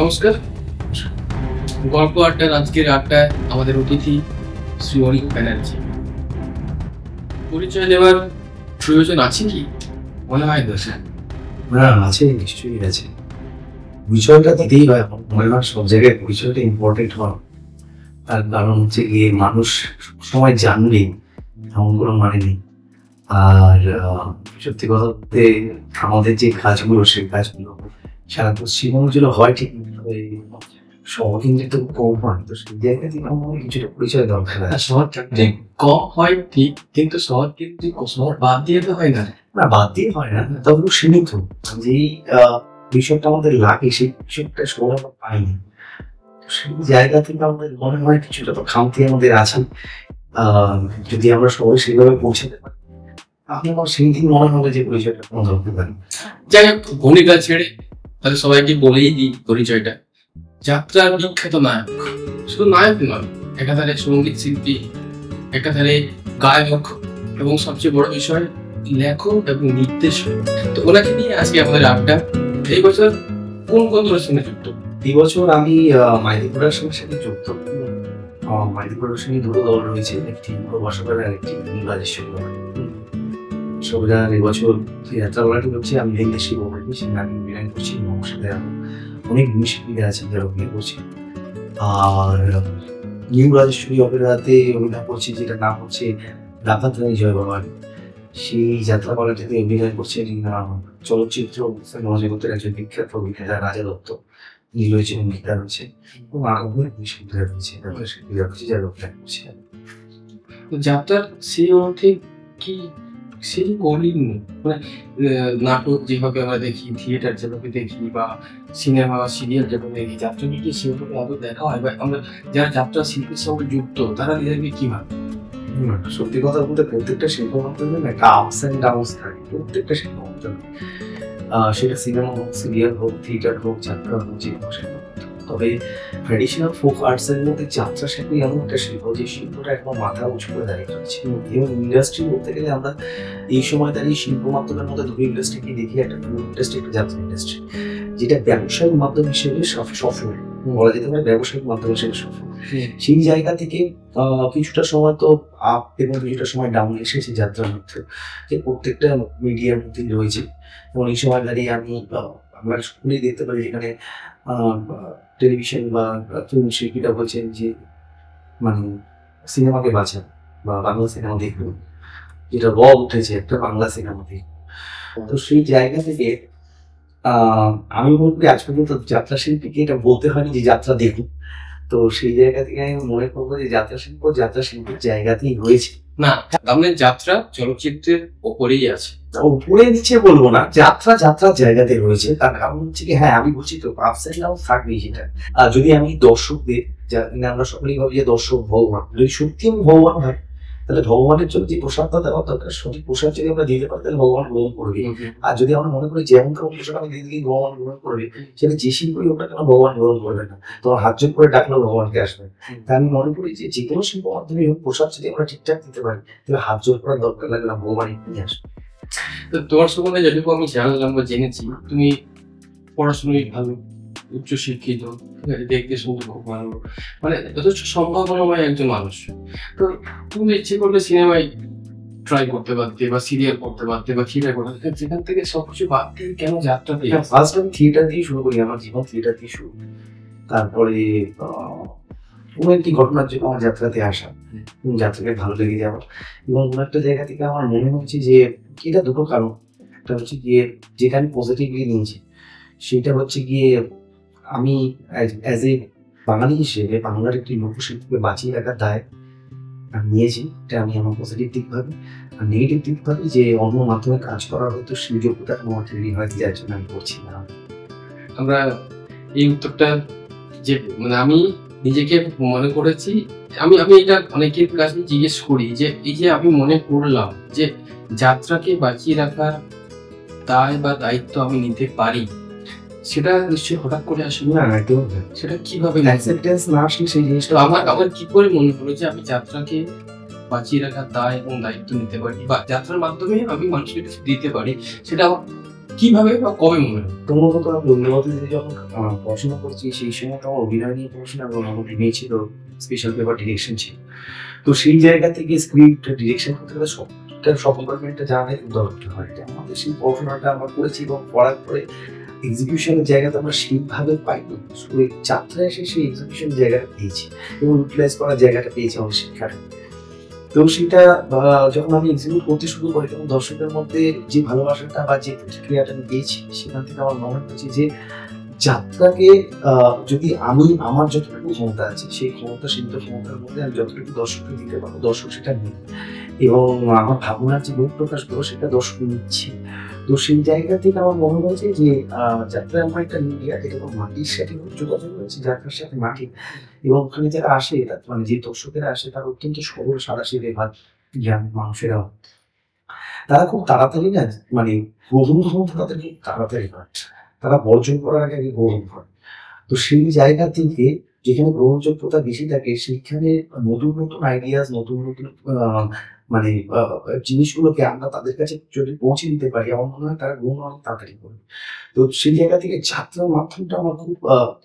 নমস্কার। গল্প আড্ডার আজকের আড্ডায় আমাদের অতিথি শ্রী অনিক ব্যানার্জি। পরিচয় দেওয়ার প্রয়োজন আছে কি মনে হয়? না, আছে, নিশ্চয়ই আছে। পরিচয়টা দিতেই হয়। মনে হয় সব জায়গায় পরিচয়টা ইম্পর্টেন্ট হয়। তার কারণ হচ্ছে গিয়ে মানুষ সবসময় জানবে এমন কোনো মানে নেই। আর সত্যি কথা বলতে আমাদের যে কাজগুলো সেই কাজগুলো সারা পশ্চিমবঙ্গে হয় ঠিক শহরকেন্দ্রিক তো কম হয়, তো সেই জায়গা থেকে আমার কিছুটা পরিচয় দরকার। শহর কেন্দ্রিক কম হয় ঠিক, কিন্তু শহর কেন্দ্রিক শহর বাদ দিয়ে তো হয় না। না, বাদ দিয়ে হয় না, তবে সীমিত। যেই বিষয়টা আমাদের লাগে সেই বিষয়টা শহর আমরা পাইনি। সেই জায়গা থেকে আমাদের মনে হয় কিছুটা তো খামতি আমাদের আছে। যদি আমরা সবাই সেভাবে পৌঁছাতে পারি, আপনি আমার সেই দিন মনে হবে যে পরিচয়টা কোনো ধরতে পারি। যাই হোক, ভূমিকা ছেড়ে তাহলে সবাইকে বলেই দিই পরিচয়টা। যাত্রার বিখ্যাত নায়ক, শুধু নায়ক নয়, একাধারে সঙ্গীত শিল্পী, একাধারে গায়ক, এবং সবচেয়ে বড় বিষয় লেখক এবং নির্দেশক। তো ওনাকে নিয়ে আজকে আমাদের আড্ডা। এই বছর কোন কোন রচনা যুক্ত? এই বছর আমি মাইতি প্রোডাকশনের সাথে যুক্ত। মাইতি প্রোডাকশনের দুটো দল রয়েছে, একটি প্রবাসকের আর একটি রাজেশ্বরী। সবাই এবছর যাত্রাপালাটি হচ্ছে আমি দেশি অভিনয়, সেখানে আমি অভিনয় করছি এবং সাথে অনেক শিল্পীরা আছেন যারা অভিনয় করছে। আর নিউ রাজেশ্বরী অপেরাতে অভিনয় করছি, যেটা নাম হচ্ছে ডাকাত রানী জয় ভবানী। সেই যাত্রাপালাটিতে অভিনয় করছেন চলচ্চিত্র সিনেমা জগতের একজন বিখ্যাত অভিনেতা রাজা দত্ত। তিনি রয়েছেন, গীতা রয়েছে এবং আরো অনেক শিল্পীরা রয়েছে, শিল্পীরা রয়েছে যারা অভিনয় করছে। যাত্রার সেই অর্থে কি সেই কঠিন, মানে নাটক যেভাবে আমরা দেখি, থিয়েটার যেভাবে দেখি, বা সিনেমা বা সিরিয়াল যেভাবে দেখি, যাত্রাকে কি সেভাবে আদৌ দেখা হয়? বা আমরা যারা যাত্রা শিল্পীর সঙ্গে যুক্ত তারা নিজেদেরকে কি ভাবে? সত্যি কথা বলতে প্রত্যেকটা শিল্প মাধ্যমে একটা আপস অ্যান্ড ডাউনস থাকে, প্রত্যেকটা শিল্প মাধ্যমে। সেটা সিনেমা হোক, সিরিয়াল হোক, থিয়েটার হোক, যাত্রা হোক, যে কোনো শিল্প। তবে ট্র্যাডিশনাল ফোক আর্টস এর মধ্যে যাত্রা শিল্প এমন একটা শিল্প যে শিল্পটা একদম মাথা উঁচু করে দাঁড়িয়ে রয়েছে। এবং ইন্ডাস্ট্রি বলতে গেলে আমরা এই সময় দাঁড়িয়ে শিল্প মাধ্যমের মধ্যে দুটো ইন্ডাস্ট্রিকে দেখি, একটা ফিল্ম ইন্ডাস্ট্রি, একটা যাত্রা ইন্ডাস্ট্রি, যেটা ব্যবসায়িক মাধ্যম হিসেবে সফল বলা যেতে পারে, ব্যবসায়িক মাধ্যম হিসেবে সফল। সেই জায়গা থেকে কিছুটা সময় তো আপ এবং কিছুটা সময় ডাউন এসেছে যাত্রার মধ্যে, যে প্রত্যেকটা মিডিয়ার মধ্যেই রয়েছে। এবং এই সময় দাঁড়িয়ে আমরা স্কুলেই দেখতে পারি, যেখানে টেলিভিশন বা ফিল্ম শিল্পীরা বলছেন যে মানে সিনেমাকে বাঁচান বা বাংলা সিনেমা দেখুন, যেটা উঠেছে একটা বাংলা সিনেমা দেখুন। তো সেই জায়গা থেকে আমি মনে করি আজ পর্যন্ত যাত্রা শিল্পীকে এটা বলতে হয়নি যে যাত্রা দেখুন। তো সেই জায়গা থেকে আমি মনে করবো যে যাত্রা শিল্পীর জায়গাতেই রয়েছে। না, আমাদের যাত্রা চলচ্চিত্রের ওপরেই আছে, উপরে নিচে বলবো না, যাত্রার জায়গাতে রয়েছে। তার কারণ হচ্ছে কি, হ্যাঁ আমি বলছি তো আপস এন্ড ডাউন থাকবেই সেটা। আর যদি আমি দর্শকদের, আমরা সকলেই ভাবি যে দর্শক ভগবান, যদি সত্যি আমি ভগবান হয়, তাহলে ভগবানের জন্য যে প্রসাদটা দেওয়া দরকার, সঠিক প্রসাদ যদি আমরা দিতে পারি তাহলে ভগবান গ্রহণ করবে। আর যদি আমরা মনে করি যেমন কোনো প্রসাদ আমি দিয়ে দিলেই ভগবান গ্রহণ করবে, সেটা যে শিল্পই হোক না কেন ভগবান গ্রহণ করবে না। তোমার হাত জোর করে ডাকলেও ভগবানকে আসবে। তাই আমি মনে করি যে কোনো শিল্প মাধ্যমে হোক, প্রসাদ যদি আমরা ঠিকঠাক দিতে পারি তাহলে হাত জোর করার দরকার লাগে না, ভগবান এমনি আসবে। তো তোমার সম্বন্ধে যতটুকু আমি জানলাম বা জেনেছি, তুমি পড়াশোনায় ভালো, উচ্চ শিক্ষিত, ঠিক আছে, দেখতে শুনতে খুব ভালো, মানে যথেষ্ট সম্ভাবনাময় একজন মানুষ। তো তুমি ইচ্ছে করলে সিনেমায় ট্রাই করতে পারতে, বা সিরিয়াল করতে পারতে, বা থিয়েটার করতে পারতে, যেখান থেকে সবকিছু বাদ দিয়ে কেন যাত্রাতে? ফার্স্ট আমি থিয়েটার দিয়ে শুরু করি, আমার জীবন থিয়েটার দিয়ে শুরু। তারপরে কোনো একটি ঘটনার জন্য আমার যাত্রাতে আসা, যাত্রাকে ভালো লেগে যাওয়া, এবং কোনো একটা জায়গা থেকে আমার মনে হচ্ছে যে এটা দুটো কারণ। একটা হচ্ছে গিয়ে যেটা আমি পজিটিভলি নিয়েছি, সেটা হচ্ছে গিয়ে আমি অ্যাজ এ বাঙালি হিসেবে বাংলার একটি লোকশিল্পকে বাঁচিয়ে রাখার দায় আমি নিয়েছি। এটা আমি আমার পজিটিভ দিক ভাবি। আর নেগেটিভ দিক ভাবি যে অন্য মাধ্যমে কাজ করার হয়তো সেই যোগ্যতা আমার তৈরি হয়, যার জন্য আমি করছি না। আমরা এই উত্তরটা, যে মানে আমি নিজেকে মনে করেছি, আমি এটা অনেকের কাছে জিজ্ঞেস করি, যে এই যে আমি মনে করলাম যে যাত্রাকে বাঁচিয়ে রাখার দায় বা দায়িত্ব আমি নিতে পারি, সেটা নিশ্চয়ই হঠাৎ করে আসে না, একদম সেটা কিভাবে অ্যাকসেপ্টেন্স না আসলে সেই জিনিসটা আমার কি করে মনে হলো যে আমি যাত্রাকে বাঁচিয়ে রাখার দায় এবং দায়িত্ব নিতে পারি, বা যাত্রার মাধ্যমে আমি মানুষকে কিছু দিতে পারি, সেটা কিভাবে বা কবে মনে হয়? তোমার মতো আমি রবীন্দ্রনাথে যখন পড়াশোনা করছি সেই সময় তো আমার অভিনয় নিয়ে পড়াশোনা এবং আমার এমএ ছিল, স্পেশাল পেপার ডিরেকশন ছিল। তো সেই জায়গা থেকে স্ক্রিপ্ট ডিরেকশন করতে গেলে সব কম্পার্টমেন্টটা জানাই দরকার হয়। আমাদের সেই পড়াশোনাটা আমরা করেছি এবং পড়ার পরে এক্সিকিউশনের জায়গাতে আমরা সেইভাবে পাইনি, যাত্রায় এসে সেই এক্সিকিউশনের জায়গাটা পেয়েছি এবং ইউটিলাইজ করার জায়গাটা পেয়েছি আমাদের শিক্ষাটা। তো সেটা যখন আমি এক্সিকিউট করতে শুরু করি তখন দর্শকের মধ্যে যে ভালোবাসাটা বা যে প্রতিক্রিয়াটা আমি পেয়েছি সেখান থেকে আমার মনে হচ্ছে যে যাত্রাকে যদি আমি আমার যতটুকু ক্ষমতা আছে সেই সীমিত ক্ষমতার মধ্যে আমি যতটুকু দর্শককে দিতে পারবো দর্শক সেটা নেই এবং আমার ভাবনার যে বই প্রকাশ করবো সেটা দর্শক নিচ্ছে। তো সেই জায়গা থেকে আমার মনে হয়েছে যে যাত্রা আমার একটা মিডিয়া, এটা তো মাটির সাথে যোগাযোগ রয়েছে, যাত্রার সাথে মাটি, এবং ওখানে যারা আসে মানে যে দর্শকেরা আসে তারা অত্যন্ত সরল সাদাসিধে জ্ঞান মানুষেরা, তারা খুব তাড়াতাড়ি না মানে গ্রহণ ক্ষমতা তাদের খুব তাড়াতাড়ি হয়, তারা বর্জন করার আগে গ্রহণ করে। তো সেই জায়গা থেকে যেখানে গ্রহণযোগ্যতা বেশি থাকে সেইখানে নতুন নতুন আইডিয়াস, নতুন নতুন মানে জিনিসগুলোকে আমরা তাদের কাছে যদি পৌঁছে দিতে পারি আমার মনে হয় তারা গ্রহণ অনেক তাড়াতাড়ি করবে। তো সেই জায়গা থেকে যাত্রার মাধ্যমটা আমার খুব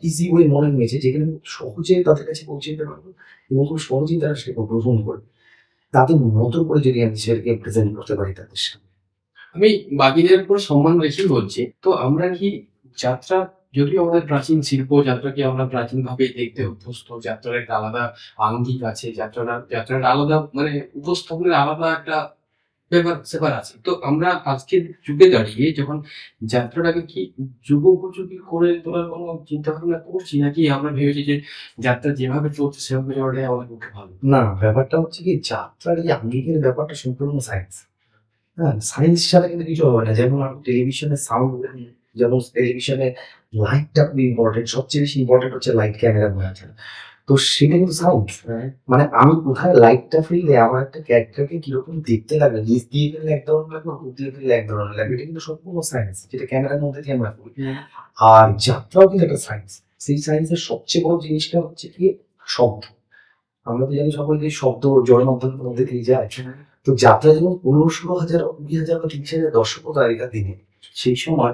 ইজি ওয়ে মনে হয়েছে, যেখানে খুব সহজে তাদের কাছে পৌঁছে দিতে পারবো এবং খুব সহজেই তারা সেটা গ্রহণ করবে, তাদের মতো করে যদি আমি সেটাকে প্রেজেন্ট করতে পারি তাদের সামনে। আমি বাকিদের উপর সম্মান রেখে বলছি, তো আমরা কি যাত্রা, যদিও আমাদের প্রাচীন শিল্প, যাত্রাকে আমরা প্রাচীন ভাবে দেখতে অভ্যস্ত, যাত্রার একটা আলাদা আঙ্গিক আছে, যাত্রার আলাদা মানে উপস্থাপনের আলাদা একটা ব্যাপার আছে। তো আমরা আজকের যুগে দাঁড়িয়ে যখন যাত্রাটাকে কি যুগ উপযোগী করে তোলার কোনো চিন্তা ভাবনা করছি, নাকি আমরা ভেবেছি যে যাত্রা যেভাবে চলছে সেভাবে চলাটাই আমাদের পক্ষে ভালো? না, ব্যাপারটা হচ্ছে কি, যাত্রার এই আঙ্গিকের ব্যাপারটা সম্পূর্ণ সায়েন্স। হ্যাঁ, সায়েন্স ছাড়া কিন্তু কিছু হবে না। যেমন টেলিভিশনের সাউন্ড, যেমন টেলিভিশনে লাইটটা খুব ইম্পর্টেন্ট, সবচেয়ে বেশি ইম্পর্টেন্ট হচ্ছে লাইট, ক্যামেরা আছে, তো সেটা কিন্তু সাউন্ড। মানে আমি কোথায় লাইটটা ফেললে আমার একটা ক্যারেক্টারকে কিরকম দেখতে লাগবে, নিচ দিয়ে ফেললে এক ধরনের লাগবে, উপর দিয়ে ফেললে এক ধরনের লাগবে, এটা কিন্তু সম্পূর্ণ সায়েন্স, যেটা ক্যামেরার মধ্যে দিয়ে আমরা করি। আর যাত্রাও কিন্তু একটা সায়েন্স। সেই সায়েন্সের সবচেয়ে বড় জিনিসটা হচ্ছে কি শব্দ। আমরা তো জানি সকলে যে শব্দ জড় মাধ্যমের মধ্যে দিয়ে যায়। তো যাত্রা যেমন 15-16,000, 20,000 বা 30,000 দর্শক আগেকার দিনে, সেই সময়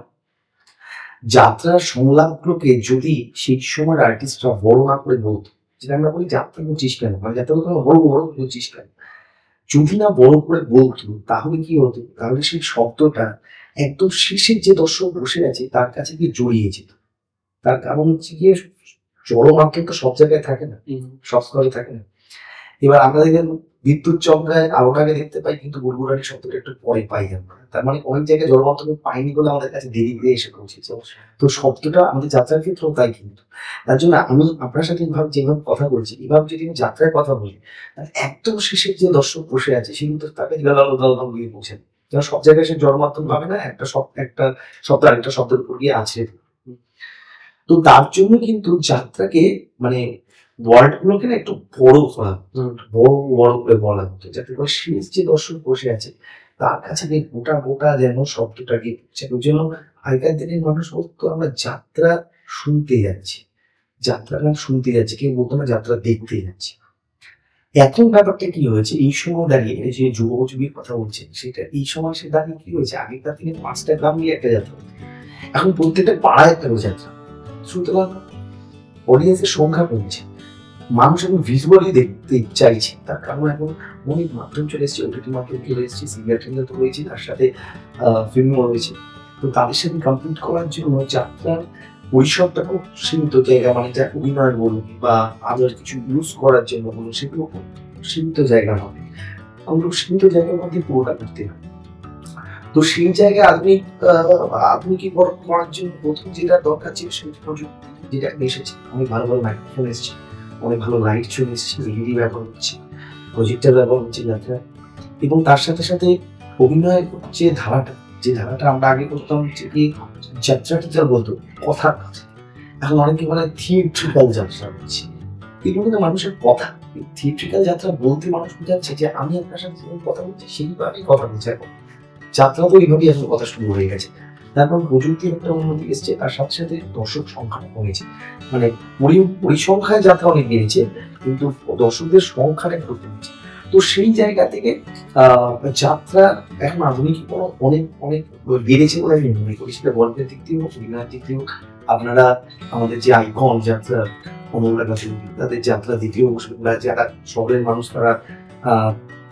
যাত্রার সংলাপগুলোকে যদি সেই সময় আর্টিস্টরা বড় না করে বলতো, যেটা আমরা বলি যাত্রা করছিস কেন, মানে যাত্রা বড় বড় করছিস কেন, যদি না বড় করে বলতো তাহলে কি হতো, তাহলে সেই শব্দটা একদম শেষের যে দর্শক বসে আছে তার কাছে গিয়ে জড়িয়ে যেত। তার কারণ হচ্ছে গিয়ে জড় মাধ্যম তো সব জায়গায় থাকে না, সব স্তরে থাকে না। এবার আমরা দেখেন বিদ্যুৎ চমকায় আলোটাকে দেখতে পাই, কিন্তু গুড়গুড়ানি শব্দটা একটু পরে পাই আমরা। তার মানে অনেক জায়গায় জড় মাধ্যমে পাইনি বলে আমাদের কাছে দেরি দিয়ে এসে পৌঁছেছে। তো শব্দটা আমাদের যাত্রার ক্ষেত্রেও তাই। কিন্তু তার জন্য আমি আপনার সাথে যেভাবে কথা বলছি, এভাবে যদি আমি যাত্রায় কথা বলি, একদম শেষের যে দর্শক বসে আছে সে কিন্তু তাকে গিয়ে পৌঁছেন, কারণ সব জায়গায় সে জড় মাধ্যম পাবে না, একটা শব্দ আরেকটা শব্দের উপর গিয়ে আছে। তো তার জন্য কিন্তু যাত্রাকে মানে ওয়ার্ড গুলোকে না একটু বড় করা, বড় করে বলা হতো, যাতে করে শেষ যে দর্শক বসে আছে তার কাছে গোটা গোটা যেন শব্দটাকে ওই জন্য আগেকার দিনের মানুষ বলতো আমরা যাত্রা শুনতে যাচ্ছি, যাত্রা গান শুনতে যাচ্ছি, কেউ বলতো না যাত্রা দেখতে যাচ্ছি। এখন ব্যাপারটা কি হয়েছে, এই সময় দাঁড়িয়ে যে যুবক-যুবীর কথা বলছে সেটা এই সময় সে দাঁড়িয়ে কি হয়েছে, আগেকার দিনে 5টা গ্রাম মিলে একটা যাত্রা, এখন প্রত্যেকটা পাড়ায় একটা যাত্রা। সুতরাং অডিয়েন্সের সংখ্যা কমছে, মানুষ এখন ভিজুয়ালি দেখতে চাইছে, তার কারণ এখন অনেক মাধ্যম চলে এসেছে, ওটিটি মাধ্যম চলে এসেছে, সিরিয়াল টিরিয়াল তো রয়েছে, তার সাথে ফিল্মও রয়েছে। তো তাদের সাথে কমপ্লিট করার জন্য যাত্রার ওইসবটা খুব সীমিত জায়গা, মানে যা অভিনয় বলুন বা আদার কিছু ইউজ করার জন্য বলুন, সেগুলো খুব সীমিত জায়গা হবে, আমরা সীমিত জায়গার মধ্যে পুরোটা করতে হবে। তো সেই জায়গায় আধুনিকীকরণ করার জন্য প্রথম যেটা দরকার ছিল সেটা প্রযুক্তি, যেটা এসেছে, অনেক ভালো ভালো মাইক্রোফোন এসেছে, অনেক ভালো লাইট চলে এসেছে, এলইডি ব্যবহার হচ্ছে, প্রজেক্টর ব্যবহার হচ্ছে যাত্রা, এবং তার সাথে সাথে অভিনয়ের যে ধারাটা আমরা আগে করতাম, যে কি যাত্রা টিচার বলতো কথা, এখন অনেকে বলে থিয়েট্রিক্যাল যাত্রা হচ্ছে, এগুলো কিন্তু মানুষের কথা। থিয়েট্রিক্যাল যাত্রা বলতে মানুষ বোঝাচ্ছে যে আমি আপনার সাথে কথা বলছি সেইভাবেই কথা বলছি। এখন যাত্রা তো এইভাবেই এখন কথা শুরু হয়ে গেছে। তারপর প্রযুক্তির একটা উন্নতি এসছে, তার সাথে সাথে দর্শক সংখ্যা কমেছে, মানে পরিসংখ্যায় যাত্রা অনেক বেড়েছে কিন্তু দর্শকদের সংখ্যাটা একটু কমেছে। তো সেই জায়গা থেকে যাত্রা এখন আধুনিকীকরণ অনেক অনেক বেড়েছে বলে আমি মনে করি, সেটা গল্পের দিক দিয়েও অভিনয়ের দিক দিয়েও। আপনারা আমাদের যে আইকন যাত্রা অনুরাগ তাদের যাত্রা দ্বিতীয় যারা শহরের মানুষ তারা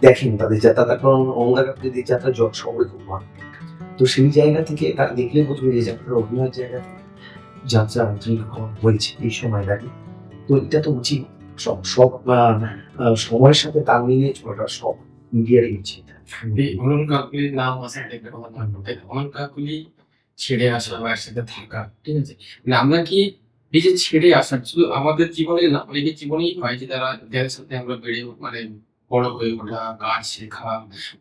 দেখেন তাদের যাত্রা, তারপর অনুরাগ যাত্রা শহরে খুব ভালো। তো সেই জায়গা থেকে তারা দেখলে বুঝবে যে যাত্রার অভিনয়ের জায়গা থেকে যাত্রা আধুনিকীকরণ হয়েছে এই সময় দাঁড়িয়ে। তো এটা তো উচিত সব সব সময়ের সাথে তাল মিলিয়ে চলাটা সব মিডিয়ারই উচিত। অনন্ত কাকুলির নাম আছে দেখলে কথা মনে পড়ে, অনন্ত কাকুলি ছেড়ে আসা বা একসাথে থাকা, ঠিক আছে? মানে আমরা কি এই যে ছেড়ে আসা শুধু আমাদের জীবনে না, অনেকের জীবনেই হয় যে তারা যাদের সাথে আমরা বেড়ে মানে বড় হয়ে ওঠা, কাজ শেখা,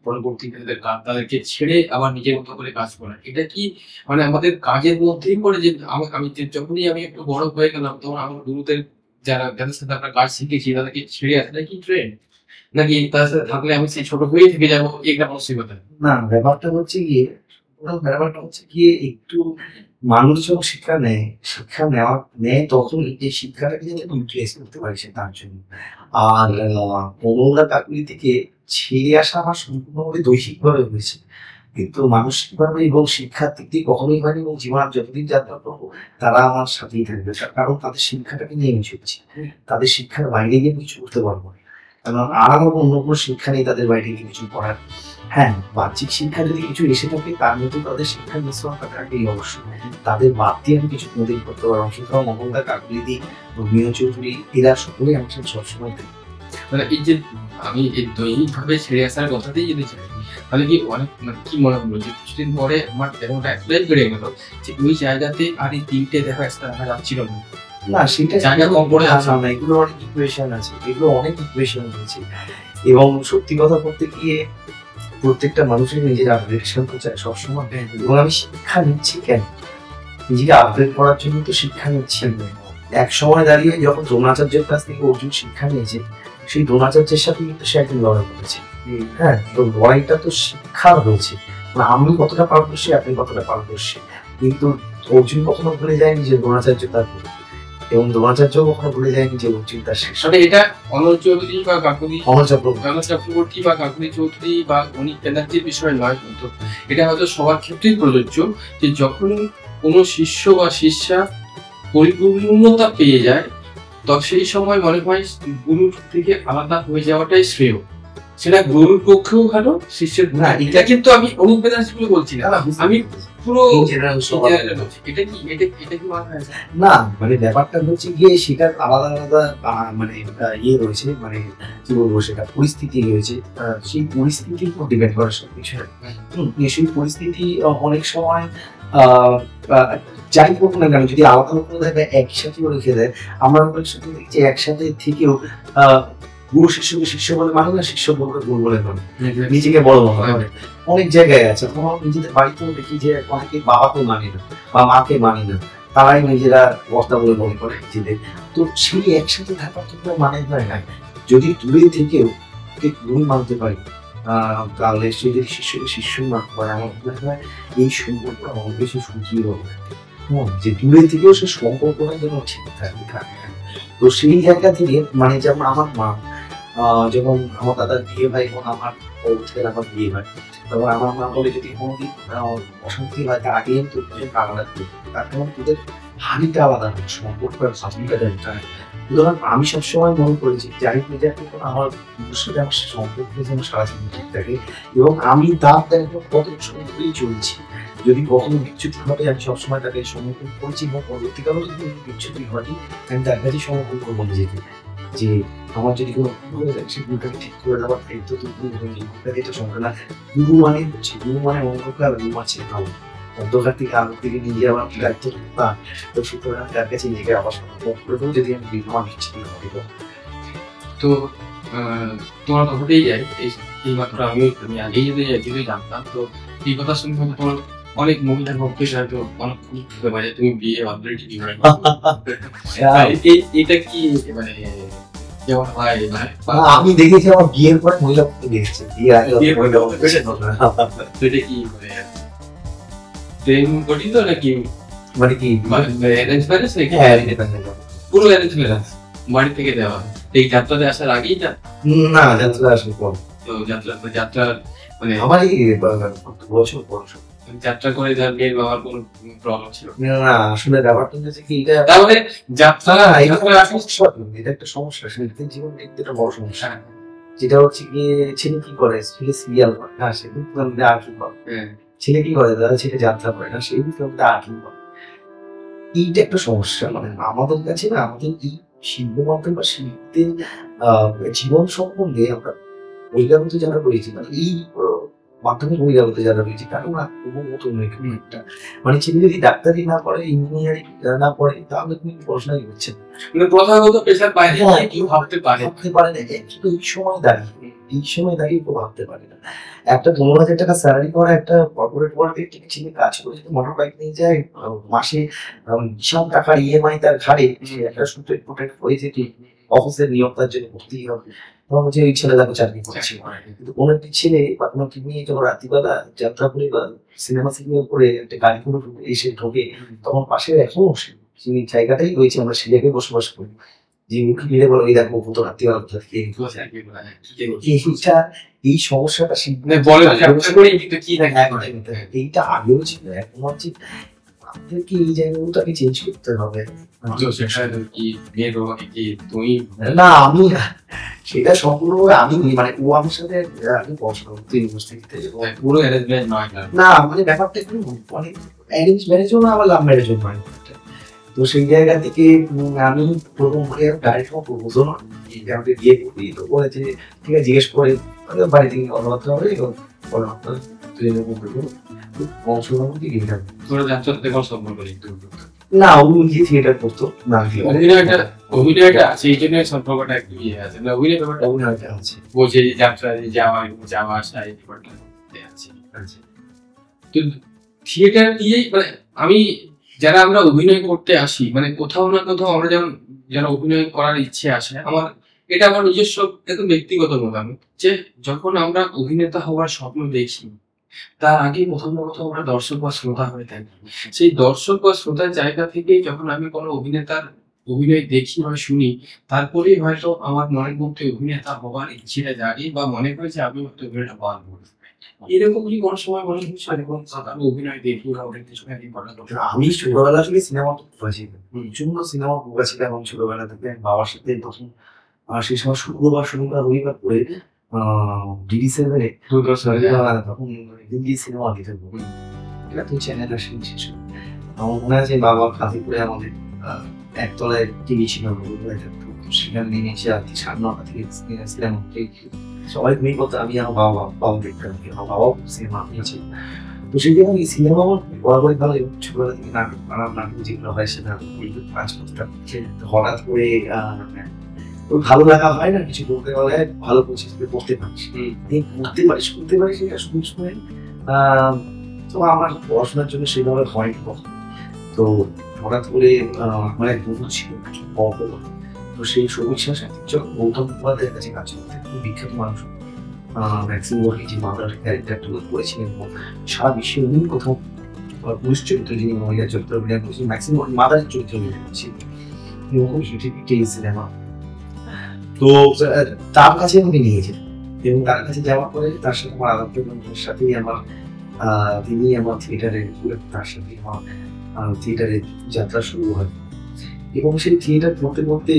পরবর্তীতে তাদেরকে ছেড়ে আবার নিজের মতো করে কাজ করা, এটা কি মানে আমাদের কাজের মধ্যেই পড়ে? যে আমি যখনই আমি একটু বড় হয়ে গেলাম তখন আমার গুরুদের যাদের সাথে আমরা কাজ শিখেছি তাদেরকে ছেড়ে আসা কি ট্রেন্ড, নাকি তার সাথে থাকলে আমি সেই ছোট হয়ে থেকে যাবো, এটা মানসিকতা? না, ব্যাপারটা হচ্ছে গিয়ে একটু মানুষ যখন শিক্ষা নেয় তখন এই শিক্ষাটাকে যেন ইউটিলাইজ করতে পারে সে তার জন্য। আর অনুরাগ কাকুলি থেকে ছেড়ে আসা আমার সম্পূর্ণভাবে দৈহিকভাবে হয়েছে, কিন্তু মানসিকভাবে এবং শিক্ষার দিক দিয়ে কখনোই হয়নি। এবং জীবন যতদিন যাত্রা করবো তারা আমার সাথেই থাকবে, কারণ তাদের শিক্ষাটাকে নিয়ে আমি চলছি। তাদের শিক্ষার বাইরে গিয়ে কিছু করতে পারবো না, কারণ আর আমার অন্য কোনো শিক্ষা নেই তাদের বাইরে গিয়ে কিছু পড়ার। হ্যাঁ, বাহ্যিক শিক্ষা যদি কিছু এসে থাকে তার মধ্যে তাদের শিক্ষার মিশ্রণটা থাকেই অবশ্যই, তাদের বাদ দিয়ে আমি কিছু কোনোদিন করতে পারবো। সুতরাং মঙ্গলদা, কাকুলিদি, রবীন্দ্র চৌধুরী এরা সকলেই আমার সাথে সবসময় থাকে। মানে এই যে আমি এই দৈহিক ভাবে ছেড়ে আসার কথাতেই যদি চাই, তাহলে কি অনেক মানে কি মনে হলো যে কিছুদিন পরে আমার দেহটা এতটাই বেড়ে গেল যে ওই জায়গাতে আর এই তিনটে দেখা একসাথে রাখা যাচ্ছিল না। না, সেটা জায়গা কম পড়ে আছে না, এগুলো অনেক ইকুয়েশন আছে, এগুলো অনেক ইকুয়েশন রয়েছে। এবং সত্যি কথা বলতে গিয়ে প্রত্যেকটা মানুষের নিজের আপগ্রেডেশন তো চায় সবসময়। এবং আমি শিক্ষা নিচ্ছি কেন? নিজেকে আপগ্রেড করার জন্য তো শিক্ষা নিচ্ছি। এক সময় দাঁড়িয়ে যখন দ্রোণাচার্যের কাছ থেকে অর্জুন শিক্ষা নিয়েছে, সেই দ্রোণাচার্যের সাথে কিন্তু সে একদিন লড়াই করেছে। হ্যাঁ, তো লড়াইটা তো শিক্ষা রয়েছে, আমি কতটা পারদর্শী, আপনি কতটা পারদর্শী। কিন্তু অর্জুন কখনো ভুলে যায়নি যে দ্রোণাচার্য তার গুরু, এবং দ্রোণাচার্য কখনো ভুলে যায়নি যে অর্জুন তার শেষ। এটা অনল চৌধুরী বা কাকুলি, অনল চক্রবর্তী বা কাকুলি চৌধুরী বা অনিক ব্যানার্জির বিষয় নয়, কিন্তু এটা হয়তো সবার ক্ষেত্রেই প্রযোজ্য যে যখন কোনো শিষ্য বা শিষ্যা পরিপূর্ণতা পেয়ে যায় তখন সেই সময় মনে হয় গুরুর থেকে আলাদা হয়ে যাওয়াটাই শ্রেয়। সেটা গুরুর পক্ষেও ভালো, শিষ্যের না। এটা কিন্তু আমি অনিক ব্যানার্জি বলে বলছি না, আমি পুরো না, মানে ব্যাপারটা হচ্ছে গিয়ে সেটার আলাদা আলাদা মানে ইয়ে রয়েছে, মানে কি বলবো, সেটা পরিস্থিতি রয়েছে। সেই পরিস্থিতির উপর ডিপেন্ড করে সবকিছু। সেই পরিস্থিতি অনেক সময় যাই হোক না কেন, যদি আলাদা আলাদা একসাথেও রেখে দেয়, আমরা অনেক সময় দেখছি একসাথে থেকেও গুরু শিষ্যকে শিষ্য বলে মানে না, শিষ্য বলবে গুরু বলে মানে, নিজেকে বড় মনে হয়। অনেক জায়গায় আছে, আমরা নিজেদের বাড়িতেও দেখি যে অনেকে বাবাকে মানে না বা মাকে মানে না, তারাই নিজেরা বস্তা বলে মনে করে নিজেদের। তো সেই একসাথে থাকার কিন্তু মানে হয় না। যদি দূরে থেকেও গুরু মানতে পারি, তাহলে সে যদি শিষ্যকে শিষ্যই মানতে পারে, আমার মনে হয় এই সম্পর্কটা অনেক বেশি সুদৃঢ় হবে। যে দূরে থেকেও সে সম্পর্কটা যেন ঠিক থাকে। তো সেই জায়গা থেকে মানে যেমন আমার মা, যখন আমার দাদার বিয়ে হয় এবং আমার আমার বিয়ে হয়, তখন আমার মা বলে যদি কোনোদিন অশান্তি হয় তার আগে কিন্তু আলাদা করবে, তার কারণ তোদের হাড়িটা আলাদা, সম্পর্ক হাড়িটা জানতে হয়। সুতরাং আমি সবসময় মনে করেছি যাই নিজে আমার সাথে আমার সম্পর্ক যেন সারা জীবন ঠিক থাকে, এবং আমি তার দেখো কত সম্পর্কেই চলছি। যদি কখনো বিচ্যুতি ঘটে আমি সবসময় তাকে সমর্পণ করছি, এবং পরবর্তীকালেও যদি বিচ্যুতি ঘটে আমি তার কাছে সমর্পণ করবো নিজেকে, যে আমার যদি কোনো ভুল হয়ে যায় সেই ভুলটাকে ঠিক করে দেওয়ার দায়িত্ব তো ভুলটাকে তো সঙ্গে না। গুরু মানে হচ্ছে, গুরু মানে অন্ধকার, গুরু আছে আলো, অন্ধকার থেকে আলোর দিকে নিয়ে যাওয়ার দায়িত্ব না। তো সুতরাং তার কাছে নিজেকে আবার সমর্পণ করে দেবো যদি আমি বিদ্যমান বিচ্ছিন্ন ঘটিত। তো তোমার কথাতেই যাই, এই মাত্র আমি আগেই যদি জানতাম, তো এই কথা শুনে তোমার অনেক মহিলার পক্ষে হয়তো অনেক খুব মানে তুমি বিয়ে অলরেডি বিয়ে এটা কি মানে যেমন হয়? আমি দেখেছি আমার বিয়ের পরে মহিলা পক্ষে দেখেছি, বিয়ের আগে এটা কি মানে প্রেম গঠিত নাকি, মানে কি অ্যারেঞ্জ ম্যারেজ নাকি? হ্যাঁ, পুরো অ্যারেঞ্জ ম্যারেজ। বাড়ি থেকে দেওয়া হয়। এই যাত্রাতে আসার আগেই না, না যাত্রা আসলে পর তো যাত্রা মানে আমার এই বছর বছর যাত্রা করে তার মেয়ের বাবার কোনো প্রবলেম ছিল না। না আসলে ব্যাপারটা হচ্ছে কি এটা তাহলে যাত্রা এটা একটা সমস্যা, সেটা জীবন কিন্তু একটা বড় সমস্যা। যেটা হচ্ছে গিয়ে ছেলে কি করে, ছেলে সিরিয়াল করে না, সে কিন্তু আর্টিং করে। ছেলে কি করে, দাদা ছেলে যাত্রা করে না, সেই কিন্তু আর্টিং করে। এইটা একটা সমস্যা। মানে আমাদের কাছে না, আমাদের এই শিল্প মাধ্যম বা শিল্পীদের জীবন সম্বন্ধে আমরা বহিরাগত যারা রয়েছে, মানে এই মাধ্যমে বহিরাগত যারা রয়েছে, কারণ নতুন একটা মানে ছেলে যদি ডাক্তারি না করে, ইঞ্জিনিয়ারিং না করে, তাহলে তুমি পড়াশোনাই করছে না। মানে প্রথাগত পেশার বাইরে কেউ ভাবতে পারে না। কিন্তু এই সময় দাঁড়িয়ে কেউ ভাবতে পারে না। একটা 15,000 টাকা স্যালারি করা একটা কর্পোরেট ওয়ার্ল্ডে ছেলে কাজ করে যদি মোটর বাইক নিয়ে যায়, মাসে বিশাল টাকার ইএমআই তার ঘাড়ে, সে একটা সূত্রে প্রোটেক্ট হয়ে যেত অফিসের নিয়ম তার জন্য করতেই হবে, তখন হচ্ছে ওই ছেলে তাকে চাকরি করছে। কিন্তু কোনো একটি ছেলে বা কোনো একটি মেয়ে যখন রাত্রিবেলা যাত্রা করে বা সিনেমা করে একটা গাড়ি করে এসে ঢোকে, তখন পাশে এখনো সেই জায়গাটাই রয়েছে, আমরা সেই জায়গায় বসবাস করি। যে মুখে মিলে বলো এই দেখো কত রাত্রিবেলা এই সমস্যাটা এইটা আগেও ছিল, এখন হচ্ছে আমাদেরকে এই জায়গাগুলোকে চেঞ্জ করতে হবে। না আমি সেটা সম্পূর্ণভাবে আমি মানে ও আমার সাথে আমি পড়াশোনা করতে ইউনিভার্সিটিতে, পুরো অ্যারেঞ্জমেন্ট নয় না মানে ব্যাপারটা একটু মানে অ্যারেঞ্জ ম্যারেজও না, আবার লাভ ম্যারেজও নয়। তো সেই জায়গা থেকে আমি প্রথম ডাইরেক্ট প্রপোজও নয়, আমাকে বিয়ে করি। তো বলেছে ঠিক আছে, জিজ্ঞেস করে বাড়ি থেকে কথাবার্তা হবে, কথাবার্তা না ও নিজে থিয়েটার করতো না, অভিনয়টা আছে এই জন্য সম্পর্কটা একটু ইয়ে আছে, অভিনয় ব্যাপারটা অভিনয়টা আছে, বলছে যে যাত্রা যাওয়া আসা এই ব্যাপারটা আছে। তো থিয়েটার দিয়েই মানে আমি যারা আমরা অভিনয় করতে আসি, মানে কোথাও না কোথাও আমরা যেমন যারা অভিনয় করার ইচ্ছে আসে, আমার এটা আমার নিজস্ব একদম ব্যক্তিগত মতামত যে যখন আমরা অভিনেতা হওয়ার স্বপ্ন দেখি, তার আগে কোথাও না কোথাও আমরা দর্শক বা শ্রোতা হয়ে থাকি। সেই দর্শক বা শ্রোতার জায়গা থেকে যখন আমি কোনো অভিনেতার অভিনয় দেখি বা শুনি, তারপরেই হয়তো আমার মনের মধ্যে অভিনেতা হওয়ার ইচ্ছেটা জাগে বা মনে করে যে আমি হয়তো অভিনয়টা পারবো। এরকম কি কোনো সময় মনে হচ্ছে আমি অভিনয় দেখি বা অনেক কিছু আমি ছোটবেলা থেকে সিনেমা প্রচন্ড সিনেমা ছিল, এবং ছোটবেলা থেকে বাবার সাথে তখন সেই সময় শুক্রবার শনিবার রবিবার করে DD7 তখন হিন্দি সিনেমা দিতে এটা তুই চ্যানেল আসেন শেষ। আমার মনে আছে বাবা কাজীপুরে আমাদের একতলায় টিভি ছিল, সেখানে নেমে এসে আর কি 9:30 থেকে সিনেমা সবাই তুমি বলতো, আমি আমার বাবা দেখতাম, আমার বাবাও সিনেমা নিয়েছে। তো সেই জন্য এই সিনেমা আমার বরাবরই ভালো, এবং ছোটবেলা থেকে নাটক যেগুলো হয় সেটা কাজ করতাম। হঠাৎ করে ভালো লাগা হয় না, কিছু বলতে গেলে ভালো পরিস্থিতি করতে পারিস, করতে পারিস সেটা শুনে শুনে। তো আমার পড়াশোনার জন্য সেইভাবে হয়নি কখন। তো হঠাৎ করে আমার এক বন্ধু ছিল, তো সেই সমীক্ষা যখন গৌতম মুখোপাধ্যায়ের কাছে কাজ করতে, খুব বিখ্যাত মানুষ, ম্যাক্সিমাম যে মাদার ক্যারেক্টার তুলে করেছিলেন, এবং সারা বিশ্বে উনি কোথাও পুরুষ চরিত্র যিনি মহিলা চরিত্র অভিনয় করেছেন, ম্যাক্সিমাম মাদারের চরিত্র অভিনয় করেছেন, এরকম সিনেমা। তো তার কাছে আমাকে নিয়েছেন, এবং তার কাছে যাওয়ার পরে তার সাথে আমার আলাপ সাথেই আমার তিনি আমার থিয়েটারে, তার সাথে আমার থিয়েটারে যাত্রা শুরু হয়। এবং সেই থিয়েটার করতে করতে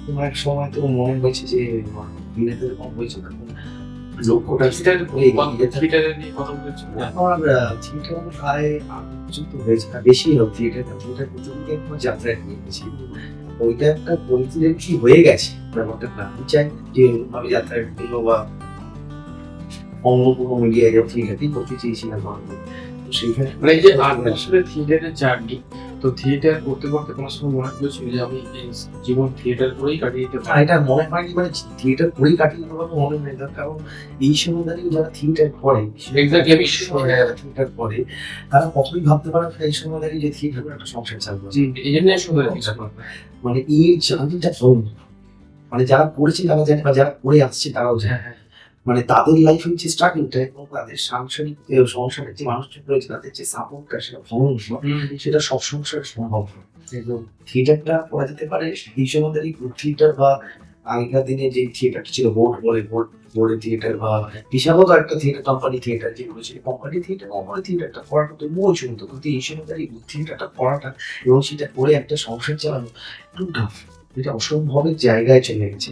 কোনো এক সময় তো মনে হয়েছে যে অভিনেতাদের কম হয়েছে, তখন লক্ষ্যটা আমার থিয়েটার প্রায় পর্যন্ত হয়েছে না, বেশি হোক থিয়েটার পর্যন্ত যাত্রায় নিয়ে গেছি। ওইটা একটা পরিস্থিতি কি হয়ে গেছে ব্যাপারটা না, আমি চাই যে আমি যাত্রায় বা অন্য কোনো মিডিয়ায় থিয়েটারই করতে চেয়েছিলাম। তো সেইখানে মানে যে আসলে থিয়েটারের জার্নি, তো থিয়েটার করতে করতে কোনো সময় মনে হয়েছিল যে আমি জীবন থিয়েটার করেই কাটিয়ে দিতে পারি? এটা মনে হয়নি, মানে থিয়েটার করেই কাটিয়ে দিতে পারবো মনে হয় না, কারণ এই সময় দাঁড়িয়ে যারা থিয়েটার করে থিয়েটার করে তারা কখনোই ভাবতে পারে এই সময় দাঁড়িয়ে যে থিয়েটার করে একটা সংসার চালবে। এই জন্য মানে এই জার্নিটা মানে যারা করেছে তারা জানে, বা যারা করে আসছে তারাও জানে। মানে তাদের লাইফের যে স্ট্রাগলটা এবং তাদের সাংসারিক সংসারের যে মানুষজন রয়েছে তাদের যে সাপোর্টটা সেটা ভ্রমণ সেটা সব সংসারে সম্ভব থিয়েটারটা করা যেতে পারে এই সময় থিয়েটার বা আগেকার দিনে যে থিয়েটারটা ছিল বোর্ডের থিয়েটার বা পেশাগত একটা থিয়েটার কোম্পানি থিয়েটার যেগুলো ছিল কোম্পানি থিয়েটারটা করাটা তো মূল শুনতো কিন্তু এই সময় থিয়েটারটা করাটা এবং সেটা করে একটা সংসার চালানো একটু টাফ, এটা অসম্ভবের জায়গায় চলে গেছে।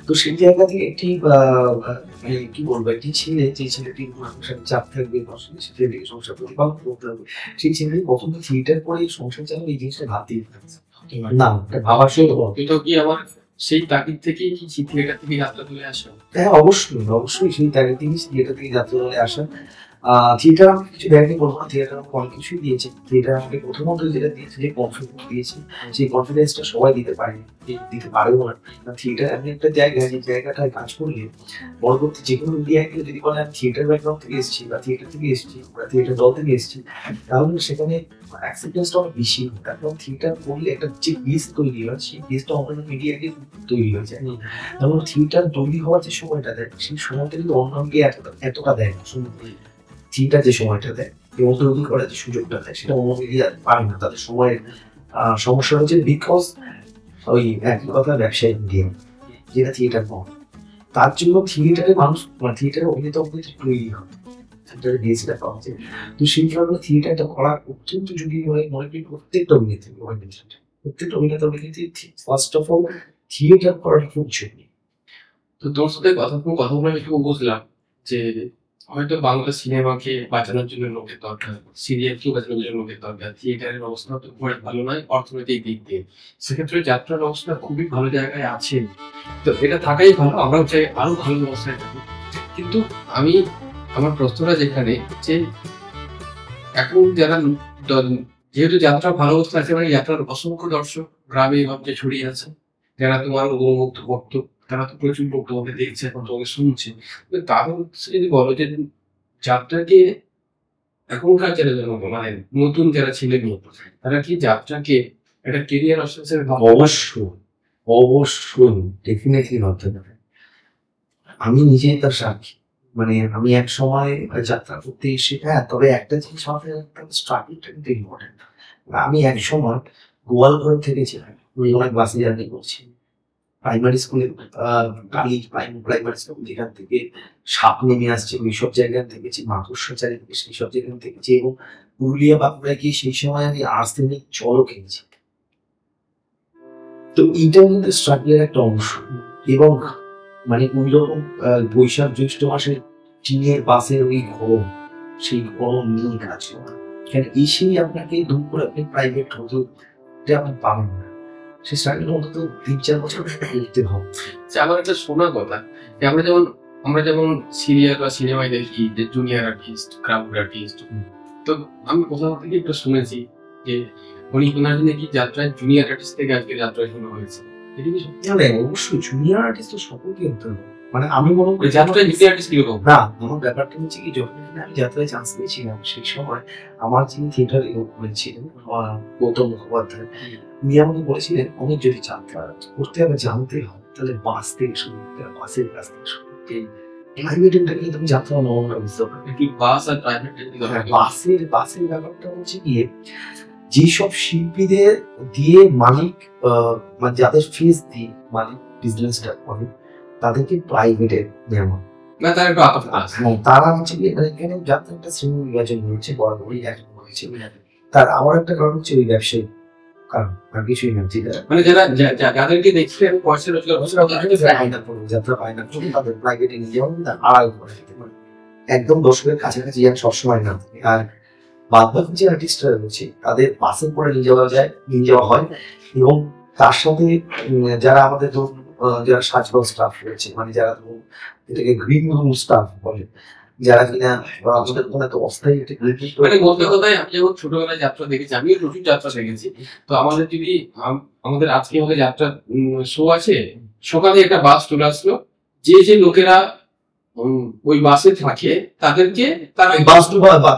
তো সেই জায়গা থেকে একটি কি বলবো একটি ছেলে যে ছেলেটি সংসার চাপ থাকবে ছেলেটিকে সংসার প্রতিপালন করতে হবে সেই ছেলেটি প্রথম থিয়েটার করে সংসার চালাবে এই জিনিসটা ভাবতেই না ভাবার এটা কি আমার সেই তাগিদ থেকেই কি থিয়েটার থেকে যাত্রা তুলে আসা? হ্যাঁ অবশ্যই সেই তাগিদ থেকে থিয়েটার থেকে যাত্রা তুলে আসা। থিয়েটার আমাকে কিছু দেয়নি বলবো না, থিয়েটার আমাকে অনেক কিছুই দিয়েছে। থিয়েটার আমাকে প্রথমত যেটা দিয়েছে যে কনফিডেন্স দিয়েছে, সেই কনফিডেন্সটা সবাই দিতে পারেও না। থিয়েটার এমন একটা জায়গা যে জায়গাটায় কাজ করলে পরবর্তী যে কোনো মিডিয়ায় যদি বলে আমি থিয়েটার ব্যাকগ্রাউন্ড থেকে এসেছি বা থিয়েটার থেকে এসেছি বা থিয়েটার দল থেকে এসেছি তাহলে সেখানে অ্যাকসেপ্টেন্সটা অনেক বেশি হয়। কারণ থিয়েটার করলে একটা যে বেস তৈরি হয় সেই বেসটা অন্য মিডিয়াকে তৈরি হয়ে যায়। এবং থিয়েটার তৈরি হওয়ার যে সময়টা দেয় সেই সময়টা কিন্তু অন্য মিডিয়া এতটা দেয় না। থিয়েটার যে সময়টা দেয় এবং তৈরি করার যে সুযোগটা দেয় সেটা অন্য মিডিয়া পায় না। তাদের সময়ের সমস্যা হচ্ছে বিকজ ওই একই কথা ব্যবসায়িক গেম যেটা থিয়েটার পাওয়া, তার জন্য থিয়েটারে মানুষ থিয়েটারে অভিনেতা তৈরি হয়, থিয়েটারের বেসটা পাওয়া যায়। তো সেই কারণে থিয়েটারটা করা অত্যন্ত যদি মনে করি প্রত্যেকটা অভিনেত্রী ফার্স্ট অফ অল থিয়েটার করাটা খুব জরুরি। তো তোর সাথে কথা বলে আমি খুব বুঝলাম যে হয়তো বাংলা সিনেমাকে বাঁচানোর জন্য লোকের দরকার, সিরিয়ালকে বাঁচানোর জন্য লোকের দরকার, থিয়েটারের অবস্থা তো খুব ভালো নয় অর্থনৈতিক দিক দিয়ে, সেক্ষেত্রে যাত্রার অবস্থা খুবই ভালো জায়গায় আছে। তো এটা থাকাই ভালো, আমরাও চাই আরো ভালো অবস্থায় থাকুক। কিন্তু আমি আমার প্রশ্নটা যেখানে যে এখন যারা যেহেতু যাত্রা ভালো অবস্থা আছে মানে যাত্রার অসংখ্য দর্শক গ্রামে গঞ্জে ছড়িয়ে আছে, যারা তোমার উপভোক্ত ভক্ত তারা তো প্রচুর লোক তোমাকে দেখছে, এখন তোমাকে শুনছে। তাদের যদি বলো যে যাত্রাকে এখনকার যারা মানে নতুন যারা ছেলে মেয়ে তারা কি যাত্রাকে একটা কেরিয়ার অপশন হিসেবে অবশ্যই ডেফিনেটলি ভাবতে পারে। আমি নিজেই তার সাক্ষী। মানে আমি এক সময় যাত্রা করতে এসে তবে একটা জিনিস আমাদের স্ট্রাগলটা কিন্তু ইম্পর্টেন্ট। আমি এক সময় গোয়ালঘর থেকে ছিলাম, অনেক বাসে জার্নি করছি প্রাইমারি স্কুলে, প্রাইমারি স্কুল যেখান থেকে সাপ নেমে আসছে ওইসব জায়গা থেকেছি, মাকড়সা চারিদিকে সেই সব জায়গা থেকেছি এবং পুরুলিয়া বাঁকুড়া গিয়ে সেই সময় আমি আর্সেনিক জলও খেয়েছি। তো এইটা কিন্তু স্ট্রাগলের একটা অংশ। এবং মানে ওই রকম বৈশাখ জ্যৈষ্ঠ মাসের টিনের বাসের ওই গরম, সেই গরম নিয়ে কাজ করা, কেন এসেই আপনাকে দূর করে আপনি প্রাইভেট হতে আপনি পাবেন না। সেই স্ট্রাগল অন্তত 3-4 বছর করতে হবে। আমার একটা শোনা কথা, আমরা যেমন সিরিয়াল বা সিনেমায় দেখি যে জুনিয়র আর্টিস্ট, ক্রাউড আর্টিস্ট, তো আমি কোথাও থেকে একটু শুনেছি যে ওনার নাকি যাত্রায় জুনিয়র আর্টিস্ট থেকে আজকে যাত্রায় শোনা হয়েছে। অবশ্যই জুনিয়র আর্টিস্ট তো সকলকে হতে হবে। মানে আমি মনে করি যাত্রায় জুনিয়র আর্টিস্ট কিরকম না, আমার ব্যাপারটা হচ্ছে কি যখন আমি যাত্রায় চান্স পেয়েছিলাম সেই সময় আমার যিনি থিয়েটার করেছিলেন গৌতম মুখোপাধ্যায়, উনি আমাকে বলেছিলেন অনেক যদি যাত্রা করতে হবে জানতে হয় তাহলে বাস থেকে শুরু করতে হবে, বাসের কাছ থেকে শুরু করতে হবে। প্রাইভেটটা কিন্তু তুমি যাত্রা নমুনা বুঝতে পারবে কি বাস আর প্রাইভেট বাসের ব্যাপারটা হচ্ছে গিয়ে যেসব শিল্পীদের দিয়ে মালিক মানে যাদের ফিস দিয়ে মালিক বিজনেসটা করে তাদেরকে প্রাইভেটে নেওয়া না, তারা হচ্ছে কি এখানে যাত্রাটা শ্রেণী বিভাজন হচ্ছে বরাবরই এক হয়েছে। তার আমার একটা কারণ হচ্ছে ওই ব্যবসায়ী কারণ, আর কিছুই না। ঠিক আছে, মানে যাদেরকে দেখছি পয়সা রোজগার যাত্রা পায় না তাদের প্রাইভেটে নিয়ে যাওয়া আড়াই করে একদম দর্শকের কাছাকাছি যেন সবসময় না থাকে। আর বাদ বাকি যে আর্টিস্টরা রয়েছে তাদের বাসে করে নিয়ে যাওয়া হয় এবং তার সাথে যারা আমাদের ধরুন যারা সাজবাজ স্টাফ রয়েছে, মানে যারা ধরুন এটাকে গ্রিন রুম স্টাফ বলে, যারা কিনা আমাদের কোনো একটা অস্থায়ী মানে বলতে কথায় আমি যখন ছোটবেলায় যাত্রা দেখেছি, আমিও প্রচুর যাত্রা দেখেছি। তো আমাদের যদি আমাদের আজকে যাত্রা শো আছে, সকালে একটা বাস চলে আসলো, যে লোকেরা ওই বাসে থাকে তাদেরকে তারা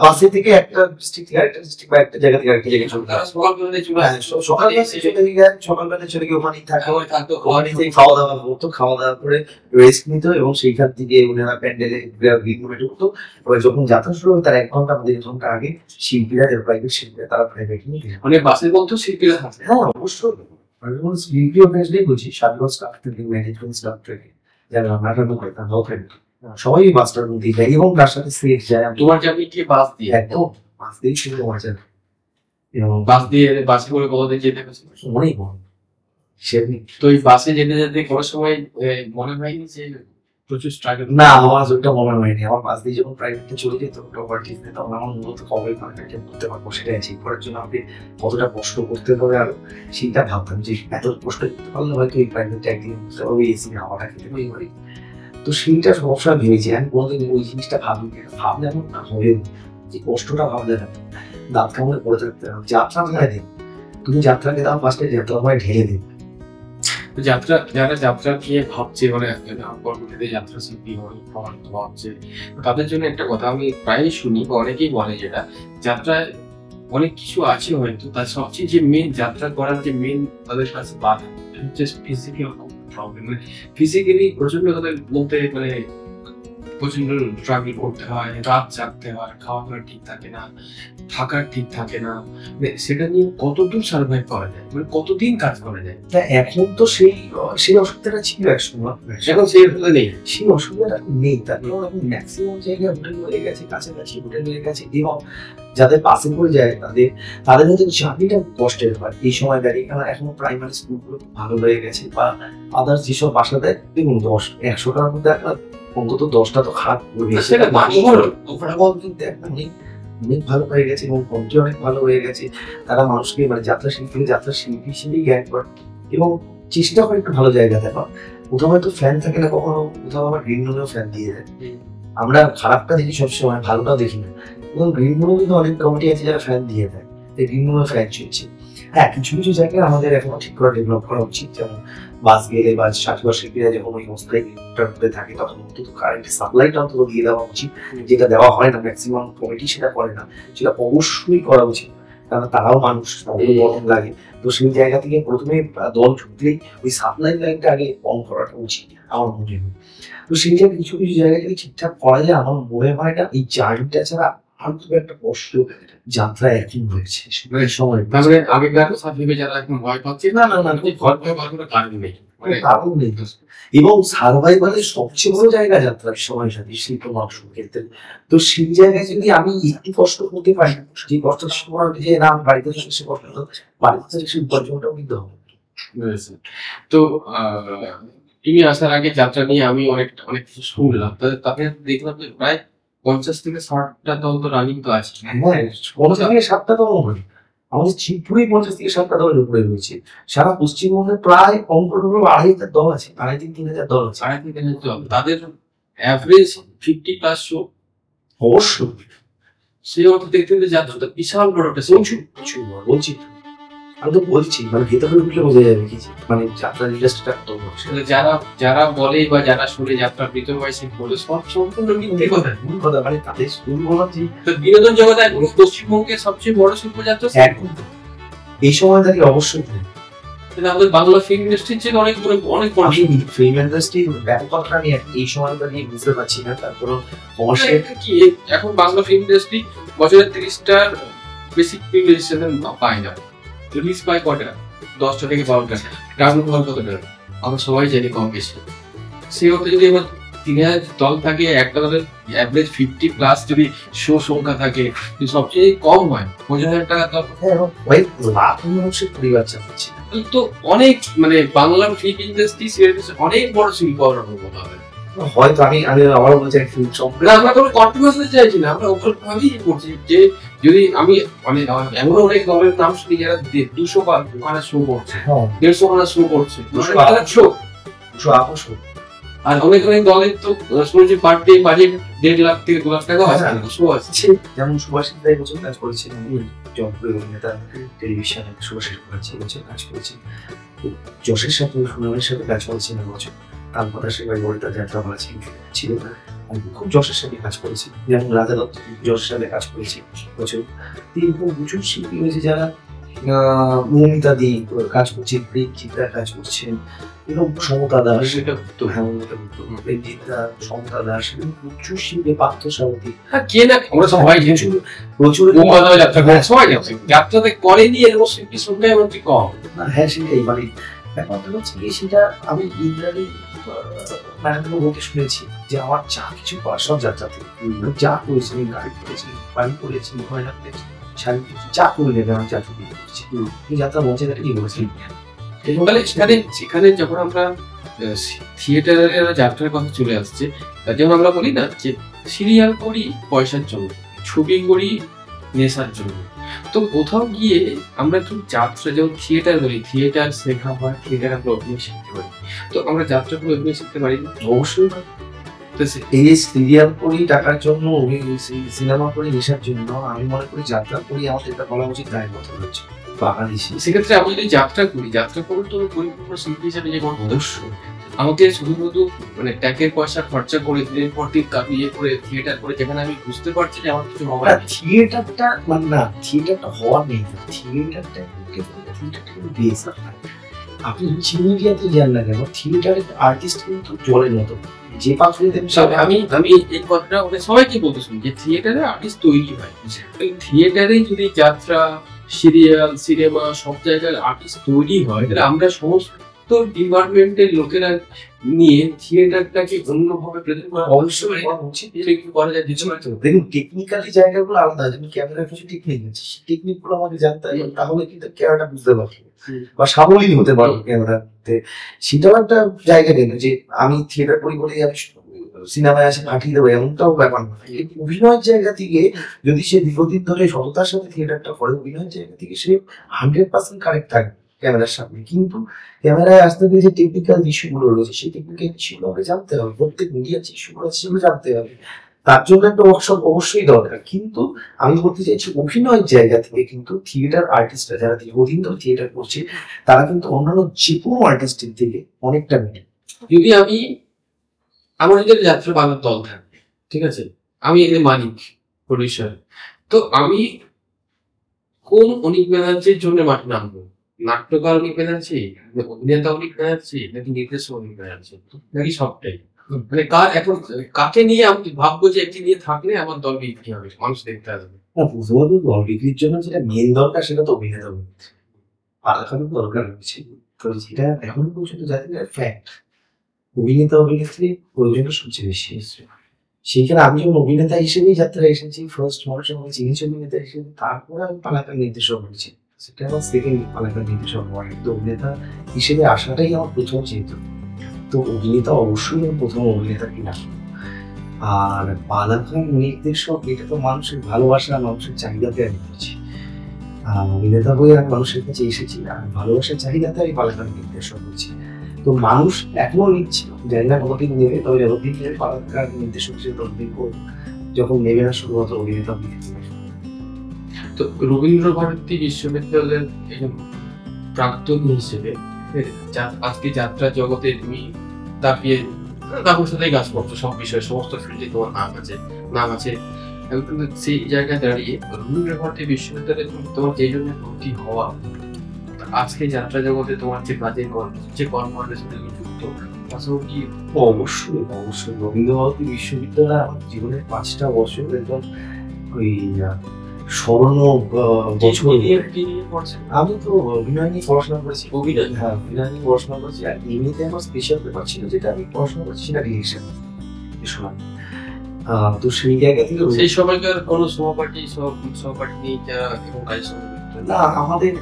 বাসে থেকে একটা ডিস্ট্রিক্ট থেকে আরেকটা ডিস্ট্রিক্ট বা একটা জায়গা থেকে আরেকটা জায়গায় চলে তারা সকালবেলায় চলে আসে। সকালবেলা চলে গিয়ে ওখানেই থাকতো, ওখানে থেকে খাওয়া দাওয়া করতো, খাওয়া দাওয়া করে রেস্ট নিত এবং সেইখান থেকে ওনারা প্যান্ডেলে গ্রিন রুমে ঢুকতো। এবার যখন যাত্রা শুরু হবে তার 1 ঘন্টা 1.5 ঘন্টা আগে শিল্পীরা, প্রাইভেট শিল্পীরা তারা প্রাইভেট নিয়ে মানে বাসের মধ্যে শিল্পীরা থাকে। হ্যাঁ অবশ্যই শিল্পী অফিসটাই বলছি, সাধারণ স্টাফ থেকে ম্যানেজমেন্ট স্টাফ থেকে যারা নাটক করে তারাও থাকে, সবাই বাসটার মধ্যেই যায় এবং তার সাথে সেট যায়। তোমার যাবে কি বাস দিয়ে? একদম বাস দিয়ে ছিল মজা। এবং বাস দিয়ে বাসে করে কতদিন যেতে হয়েছে? অনেক বড় সেমনি। তো এই বাসে যেতে যেতে কোনো সময় মনে হয়নি যে প্রচুর স্ট্রাগল? না, আমার ওইটা মনে হয়নি। আমার বাস দিয়ে যখন প্রাইভেটে চলে যেত ওভারটিজে, তখন আমার মূলত কবে প্রাইভেটে করতে পারবো সেটা অ্যাচিভ করার জন্য আপনি কতটা কষ্ট করতে হবে আর সেইটা ভাবতাম যে এত কষ্ট করতে পারলে হয়তো এই প্রাইভেটে একদিন করতে পারবো, এসি হাওয়াটা খেতে পারি। তো সেইটা সবসময় ভেবেছি, আমি কোনোদিন ওই জিনিসটা ভাবলে এমন না হবে, যে কষ্টটা ভাবলে না, দাঁত কামড়ে পড়ে থাকতে হবে। যাত্রা আমায় দিন, তুমি যাত্রাকে দাও ফার্স্টে, যাত্রা আমায় ঢেলে দিন। যাত্রা যারা যাত্রা নিয়ে ভাবছে, মানে পরবর্তীতে যাত্রা শিল্পী ভাবছে, তাদের জন্য একটা কথা আমি প্রায়ই শুনি বা অনেকেই বলে, যেটা যাত্রায় অনেক কিছু আছে হয়তো, তার সবচেয়ে যে মেন যাত্রা করার যে মেন তাদের কাছে বাধা হচ্ছে ফিজিক্যাল প্রবলেম। মানে ফিজিক্যালি প্রচন্ড তাদের বলতে মানে প্রচন্ড ট্রাভেল করতে হয়, রাত জাগতে হয়, খাওয়া দাওয়া ঠিক থাকে না, থাকার ঠিক থাকে না, সেটা নিয়ে কতদূর সার্ভাইভ করা যায়, মানে কতদিন কাজ করা যায়? এখন তো সেই অসুবিধাটা ছিল একসময়, এখন সেই অসুবিধা নেই, সেই অসুবিধাটা নেই। তার কারণ এখন ম্যাক্সিমাম জায়গায় হোটেল হয়ে গেছে, কাছাকাছি হোটেল হয়ে গেছে এবং যাদের পাসে করে যায় তাদের হয়তো জার্নিটা কষ্টের হয় এই সময় দাঁড়িয়ে। কারণ এখনো প্রাইমারি স্কুলগুলো ভালো হয়ে গেছে বা আদার্স যেসব বাসা দেয়, দেখুন 100টার মধ্যে একটা অন্তত 10টা তো খারাপ করবে, সেটা ওভারঅল কিন্তু একটা অনেক ভালো হয়ে গেছে এবং কমটি অনেক ভালো হয়ে গেছে। তারা মানুষকে মানে যাত্রা শিল্পী হিসেবেই জ্ঞান করে এবং চেষ্টা করে একটু ভালো জায়গা দেখা। কোথাও হয়তো ফ্যান থাকে না, কখনো কোথাও আবার গ্রিন রুমেও ফ্যান দিয়ে দেয়। আমরা খারাপটা দেখি সবসময়, ভালোটাও দেখি না। এবং গ্রিন রুমে কিন্তু অনেক কমিটি আছে যারা ফ্যান দিয়ে দেয়, এই গ্রিন রুমে ফ্যান চলছে। হ্যাঁ, কিছু কিছু জায়গায় আমাদের এখনো ঠিক করে ডেভেলপ করা উচিত। যেমন বাস গেলে বা সাথীবার শিল্পীরা যখন ওই অবস্থায় থাকে তখন অন্তত কারেন্টের সাপ্লাইটা অন্তত দিয়ে দেওয়া উচিত, যেটা দেওয়া হয় না, ম্যাক্সিমাম কমিটি সেটা করে না। সেটা অবশ্যই করা উচিত, কারণ তারাও মানুষ, তাদেরও গরম লাগে। তো সেই জায়গা থেকে প্রথমে দল ঢুকলেই ওই সাপ্লাই লাইনটা আগে অন করাটা উচিত আমার মনে হয়। তো সেই জায়গায় কিছু কিছু জায়গায় যদি ঠিকঠাক করা যায়, আমার মনে হয় না এই জার্নিটা ছাড়া আর খুব একটা কষ্ট যাত্রা এখন রয়েছে সময়। তারপরে আগেকার সাথীকে যারা এখন ভয় পাচ্ছে, না ভয় পাওয়ার কোনো কারণ নেই, কারণ নেই। এবং সার্ভাইভালের সবচেয়ে বড় জায়গা যাত্রার সময় সাথী শিল্প মানুষের ক্ষেত্রে। তো সেই জায়গায় যদি আমি একটু কষ্ট করতে পারি, যে কষ্টের সময় যে না আমি বাড়িতে সে কষ্ট বাড়িতে সেই উপার্জনটাও কিন্তু হবে। তো তুমি আসার আগে যাত্রা নিয়ে আমি অনেক কিছু শুনলাম, তাতে দেখলাম যে প্রায় 50 থেকে 60টা দল তো রানিং তো আছে। হ্যাঁ, 50 থেকে 60টা দল হবে আমাদের শিবপুরে, 50 থেকে 60টা দলের উপরে রয়েছে। সারা পশ্চিমবঙ্গে প্রায় কম করে 2,500 দল আছে, 2,500-3,000 দল আছে। 2,500-3,000 দল, তাদের অ্যাভারেজ 50+ শো অবশ্যই। সেই অর্থ দেখতে যাত্রাটা বিশাল বড় একটা বলছি, আমি তো বলছি মানে ভেতরে ঢুকলে বোঝা যাবে কি মানে যাত্রা ইন্ডাস্ট্রিটা কত বড়। যারা বলে বা যারা শুনে যাত্রার ভিতর বয়সে বলে সব সম্পূর্ণ মিথ্যে কথা। মানে তাদের স্কুল বলার যে বিনোদন জগতে পশ্চিমবঙ্গের সবচেয়ে বড় শিল্পযাত্রা এই সময় দাঁড়িয়ে অবশ্যই আমাদের বাংলা ফিল্ম ইন্ডাস্ট্রির চেয়ে অনেক বড়। ফিল্ম ইন্ডাস্ট্রির ব্যাপকতা আমি এই সময় দাঁড়িয়ে বুঝতে পারছি না। তারপর কি এখন বাংলা ফিল্ম ইন্ডাস্ট্রি বছরে 30টার বেসিক ফিল্ম রেজিস্ট্রেশন পায় না, রিলিজ পায় কটা? 10টা থেকে 12টা। গ্রামীণ হল কতটা আমরা সবাই জানি, কম বেশি। সেই অর্থে যদি এবার 3,000 দল থাকে, একটা দলের অ্যাভারেজ 50+ যদি শো সংখ্যা থাকে, সবচেয়ে কম হয় 50,000 টাকা দল, মানুষের পরিবার চালাচ্ছে। তো অনেক মানে বাংলার ফিল্ম ইন্ডাস্ট্রি অনেক বড় শিল্প বলা হয়। হয়তো আমি আবার বলছি আমরা কোনো কন্ট্রোভার্সি চাইছি না, আমরা ওভাবেই করছি যে যদি আমি মানে এমন অনেক দলের নাম শুনি যারা 200 ওখানে শো করছে, 150 ওখানে শো করছে, 200 শো। আর অনেক দলের তো শুনেছি পার ডে বাজেট 1.5 লাখ থেকে 2 লাখ টাকা শো আছে। যেমন সুভাষিস দাই বছর কাজ করেছিলেন, জনপ্রিয় অভিনেতা, টেলিভিশনে সুভাষিস বছর কাজ করেছেন, যশের সাথে সুনামের সাথে কাজ করেছেন বছর। তার কথা সেবার বলতে যাত্রা বলা ছিল না। আমি খুব যশের সাথে কাজ করেছি, যেমন রাজা দত্ত যশের সাথে কাজ করেছি প্রচুর। এরকম প্রচুর শিল্পী রয়েছে যারা মৌমিতা দি কাজ করছে, চিত্রা কাজ করছেন, এরকম সমতা দাস, সমতা দাস, প্রচুর শিল্পী, পার্থ সারথী, কে না আমরা সবাই প্রচুর যাত্রা করে, সবাই যাত্রাতে করেনি এরকম শিল্পী সংখ্যা এমন কি কম। হ্যাঁ সেটাই, মানে ব্যাপারটা হচ্ছে কি, সেটা আমি ইন্দ্রাণী ম্যাডাম বলতে শুনেছি যে আমার যা কিছু করার সব যাত্রাতে, যা করেছি, গাড়ি করেছি, বাড়ি করেছি, গয়না করেছি, শাড়ি করেছি, যা করে নেবে আমি যাত্রা দিয়ে করছি, এই যাত্রা মজাদার কি বলেছি। সেখানে যখন আমরা থিয়েটারের যাত্রার কথা চলে আসছে, যেমন আমরা বলি না যে সিরিয়াল করি পয়সার জন্য, ছবি করি নেশার জন্য, তো কোথাও গিয়ে আমরা একটু যাত্রা, যেমন থিয়েটার বলি, থিয়েটার শেখা হয়, থিয়েটার আমরা অভিনয় শিখতে পারি, তো আমরা যাত্রা করে অভিনয় শিখতে পারি না? অবশ্যই। এই সিরিয়াল করি টাকার জন্য, সিনেমা করি নেশার জন্য, আমি মনে করি যাত্রা করি আমাদের এটা বলা উচিত দায়বদ্ধ হচ্ছে বাঙালি। সেক্ষেত্রে আমি যদি যাত্রা করি, যাত্রা করবো তো পরিপূর্ণ শিল্পী হিসাবে যে অবশ্যই আমাকে শুধু মানে ট্যাকের পয়সা খরচা করে দিনের পর দিন ইয়ে করে থিয়েটার করে, যেখানে আমি বুঝতে পারছি যে আমার কিছু হবে না। থিয়েটারটা মানে না, থিয়েটারটা হওয়ার নেই, থিয়েটারটা বেস। আপনি মিডিয়াতে যান না কেন, থিয়েটারের আর্টিস্ট কিন্তু জলের মতো, যে পাত্রে আমি এই কথাটা ওদের সবাইকে বলতে শুনি যে থিয়েটারে আর্টিস্ট তৈরি হয়। থিয়েটারে যদি যাত্রা, সিরিয়াল, সিনেমা সব জায়গায় আর্টিস্ট তৈরি হয়, তাহলে আমরা সমস্ত ডিপার্টমেন্টের লোকেরা নিয়ে থিয়েটারটাকে অন্যভাবে প্রেজেন্ট করা অবশ্যই উচিত। করা যায় দেখুন, টেকনিক্যালি জায়গাগুলো আলাদা, যেমন ক্যামেরার কিছু টেকনিক আছে, সেই টেকনিক গুলো আমাকে জানতে হবে, তাহলে কিন্তু ক্যামেরাটা বুঝতে পারবো বা সাবলীল হতে পারবো ক্যামেরাতে। সেটাও একটা জায়গা কিন্তু যে আমি থিয়েটার করি বলে আমি সিনেমায় আসে পাঠিয়ে দেবো এমনটাও ব্যাপার না। অভিনয়ের জায়গা থেকে যদি সে দীর্ঘদিন ধরে সততার সাথে থিয়েটারটা করে, অভিনয়ের জায়গা থেকে সে 100% কারেক্ট থাকবে ক্যামেরার সামনে। কিন্তু ক্যামেরায় আসতে গেলে যে টেকনিক্যাল ইস্যুগুলো রয়েছে, সেই টেকনিক্যাল ইস্যুগুলো আমাকে জানতে হবে, প্রত্যেক মিডিয়ার যে ইস্যুগুলো আছে সেগুলো জানতে হবে, তার জন্য একটা ওয়ার্কশপ অবশ্যই দরকার। কিন্তু আমি বলতে চাইছি অভিনয়ের জায়গা থেকে কিন্তু থিয়েটার আর্টিস্টরা যারা দীর্ঘদিন ধরে থিয়েটার করছে, তারা কিন্তু অন্যান্য যে কোনো আর্টিস্টের থেকে অনেকটা বেটার। যদি আমি আমার নিজের যাত্রা বাংলার দল থাকবে, ঠিক আছে, আমি এদের মালিক প্রডিউসার, তো আমি কোন অনিক ব্যানার্জির জন্য মাঠে নামবো? নাট্যকার অনিক ব্যানার্জি, অভিনেতা অনিক ব্যানার্জি, নাকি নির্দেশক অনিক ব্যানার্জি, নাকি সবটাই? মানে কার এখন কাকে নিয়ে আমি ভাববো যে একটি নিয়ে থাকলে আমার দল বিক্রি হবে, মানুষ দেখতে আসবে? প্রথমত দল বিক্রির জন্য যেটা মেন দরকার সেটা তো অভিনেতা পালাখানোর দরকার রয়েছে, তো যেটা এখন পর্যন্ত জাতীয় ফ্যাক্ট, অভিনেতা অভিনেত্রী প্রয়োজনটা সবচেয়ে বেশি এসছে। সেইখানে আমি যখন অভিনেতা হিসেবেই যাত্রা এসেছি, ফার্স্ট মানুষের মধ্যে চিকিৎসা অভিনেতা হিসেবে, তারপরে আমি পালাকার নির্দেশক হয়েছি, সেটা আমার সেকেন্ড পালাকার নির্দেশক হওয়া। কিন্তু অভিনেতা হিসেবে আসাটাই আমার প্রথম চিন্তা, তো অভিনেতা অবশ্যই আমার প্রথম অভিনেতা কিনা। আর পালাকার নির্দেশক এটা তো মানুষের ভালোবাসা, মানুষের চাহিদাতে আমি করছি। অভিনেতা হয়ে আমি মানুষের কাছে এসেছি, আর ভালোবাসার চাহিদাতে আমি পালাকার নির্দেশক হয়েছি। তো মানুষ এখনো নিচ্ছে, জানি না কতদিন নেবে, তবে যতদিন নেবে পালাকার নির্দেশক হিসেবে ততদিন করবো, যখন নেবে না শুধুমাত্র অভিনেতা। তো রবীন্দ্র ভারতী বিশ্ববিদ্যালয়ের প্রাক্তন হিসেবে আজকে যাত্রা জগতে তুমি তাপিয়ে কাকুর সাথেই কাজ করছো, সব বিষয়ে সমস্ত ফিল্ডে তোমার নাম আছে। সেই জায়গায় দাঁড়িয়ে রবীন্দ্র ভারতী বিশ্ববিদ্যালয়ে তোমার যেই জন্য ভর্তি হওয়া, আজকে যাত্রা জগতে তোমার যে কাজের যে কর্মকাণ্ডের সাথে যুক্ত, কি? অবশ্যই অবশ্যই রবীন্দ্র ভারতী বিশ্ববিদ্যালয় আমার জীবনের 5টা বছর একদম ওই স্মরণ বছর। আমি তো অভিনয় নিয়ে পড়াশোনা করেছি, হ্যাঁ অভিনয় নিয়ে পড়াশোনা করেছি। আর এমনিতে আমার স্পেশাল পেপার ছিল যেটা আমি পড়াশোনা করেছি, সেটা ডিরেকশন। তো সেই জায়গা থেকে সেই সময়কার কোনো সহপাঠী নিয়ে যারা এবং কাজের সঙ্গে না, আমাদের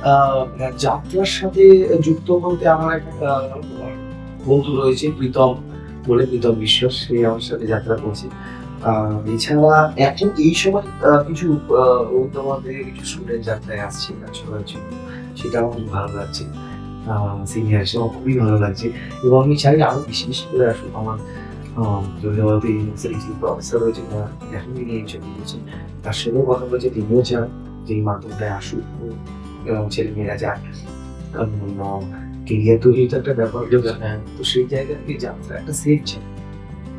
যাত্রার সাথে যুক্ত বলতে আমার একটা বন্ধু রয়েছে প্রীতম বলে, প্রীতম বিশ্বাস, সে আমার সাথে যাত্রা করছে। এছাড়া এখন এই সময় কিছু বর্তমান থেকে কিছু স্টুডেন্ট যাত্রায় আসছে কাজ করার জন্য, সেটা আমার খুব ভালো লাগছে। সিনিয়র হিসেবে আমার খুবই ভালো লাগছে, এবং আমি চাই আরো বেশি বেশি করে আসুক। আমার ইউনিভার্সিটি প্রফেসর রয়েছে, এখনই নিয়ে দিয়েছে, তার সাথেও কথা বলেছে, তিনিও চান যে এই মাধ্যমটায় আসুক এবং ছেলেমেয়েরা যাক, কারণ কেরিয়ার তৈরির একটা ব্যাপার। তো সেই জায়গা থেকে যাত্রা একটা সেফ চাই,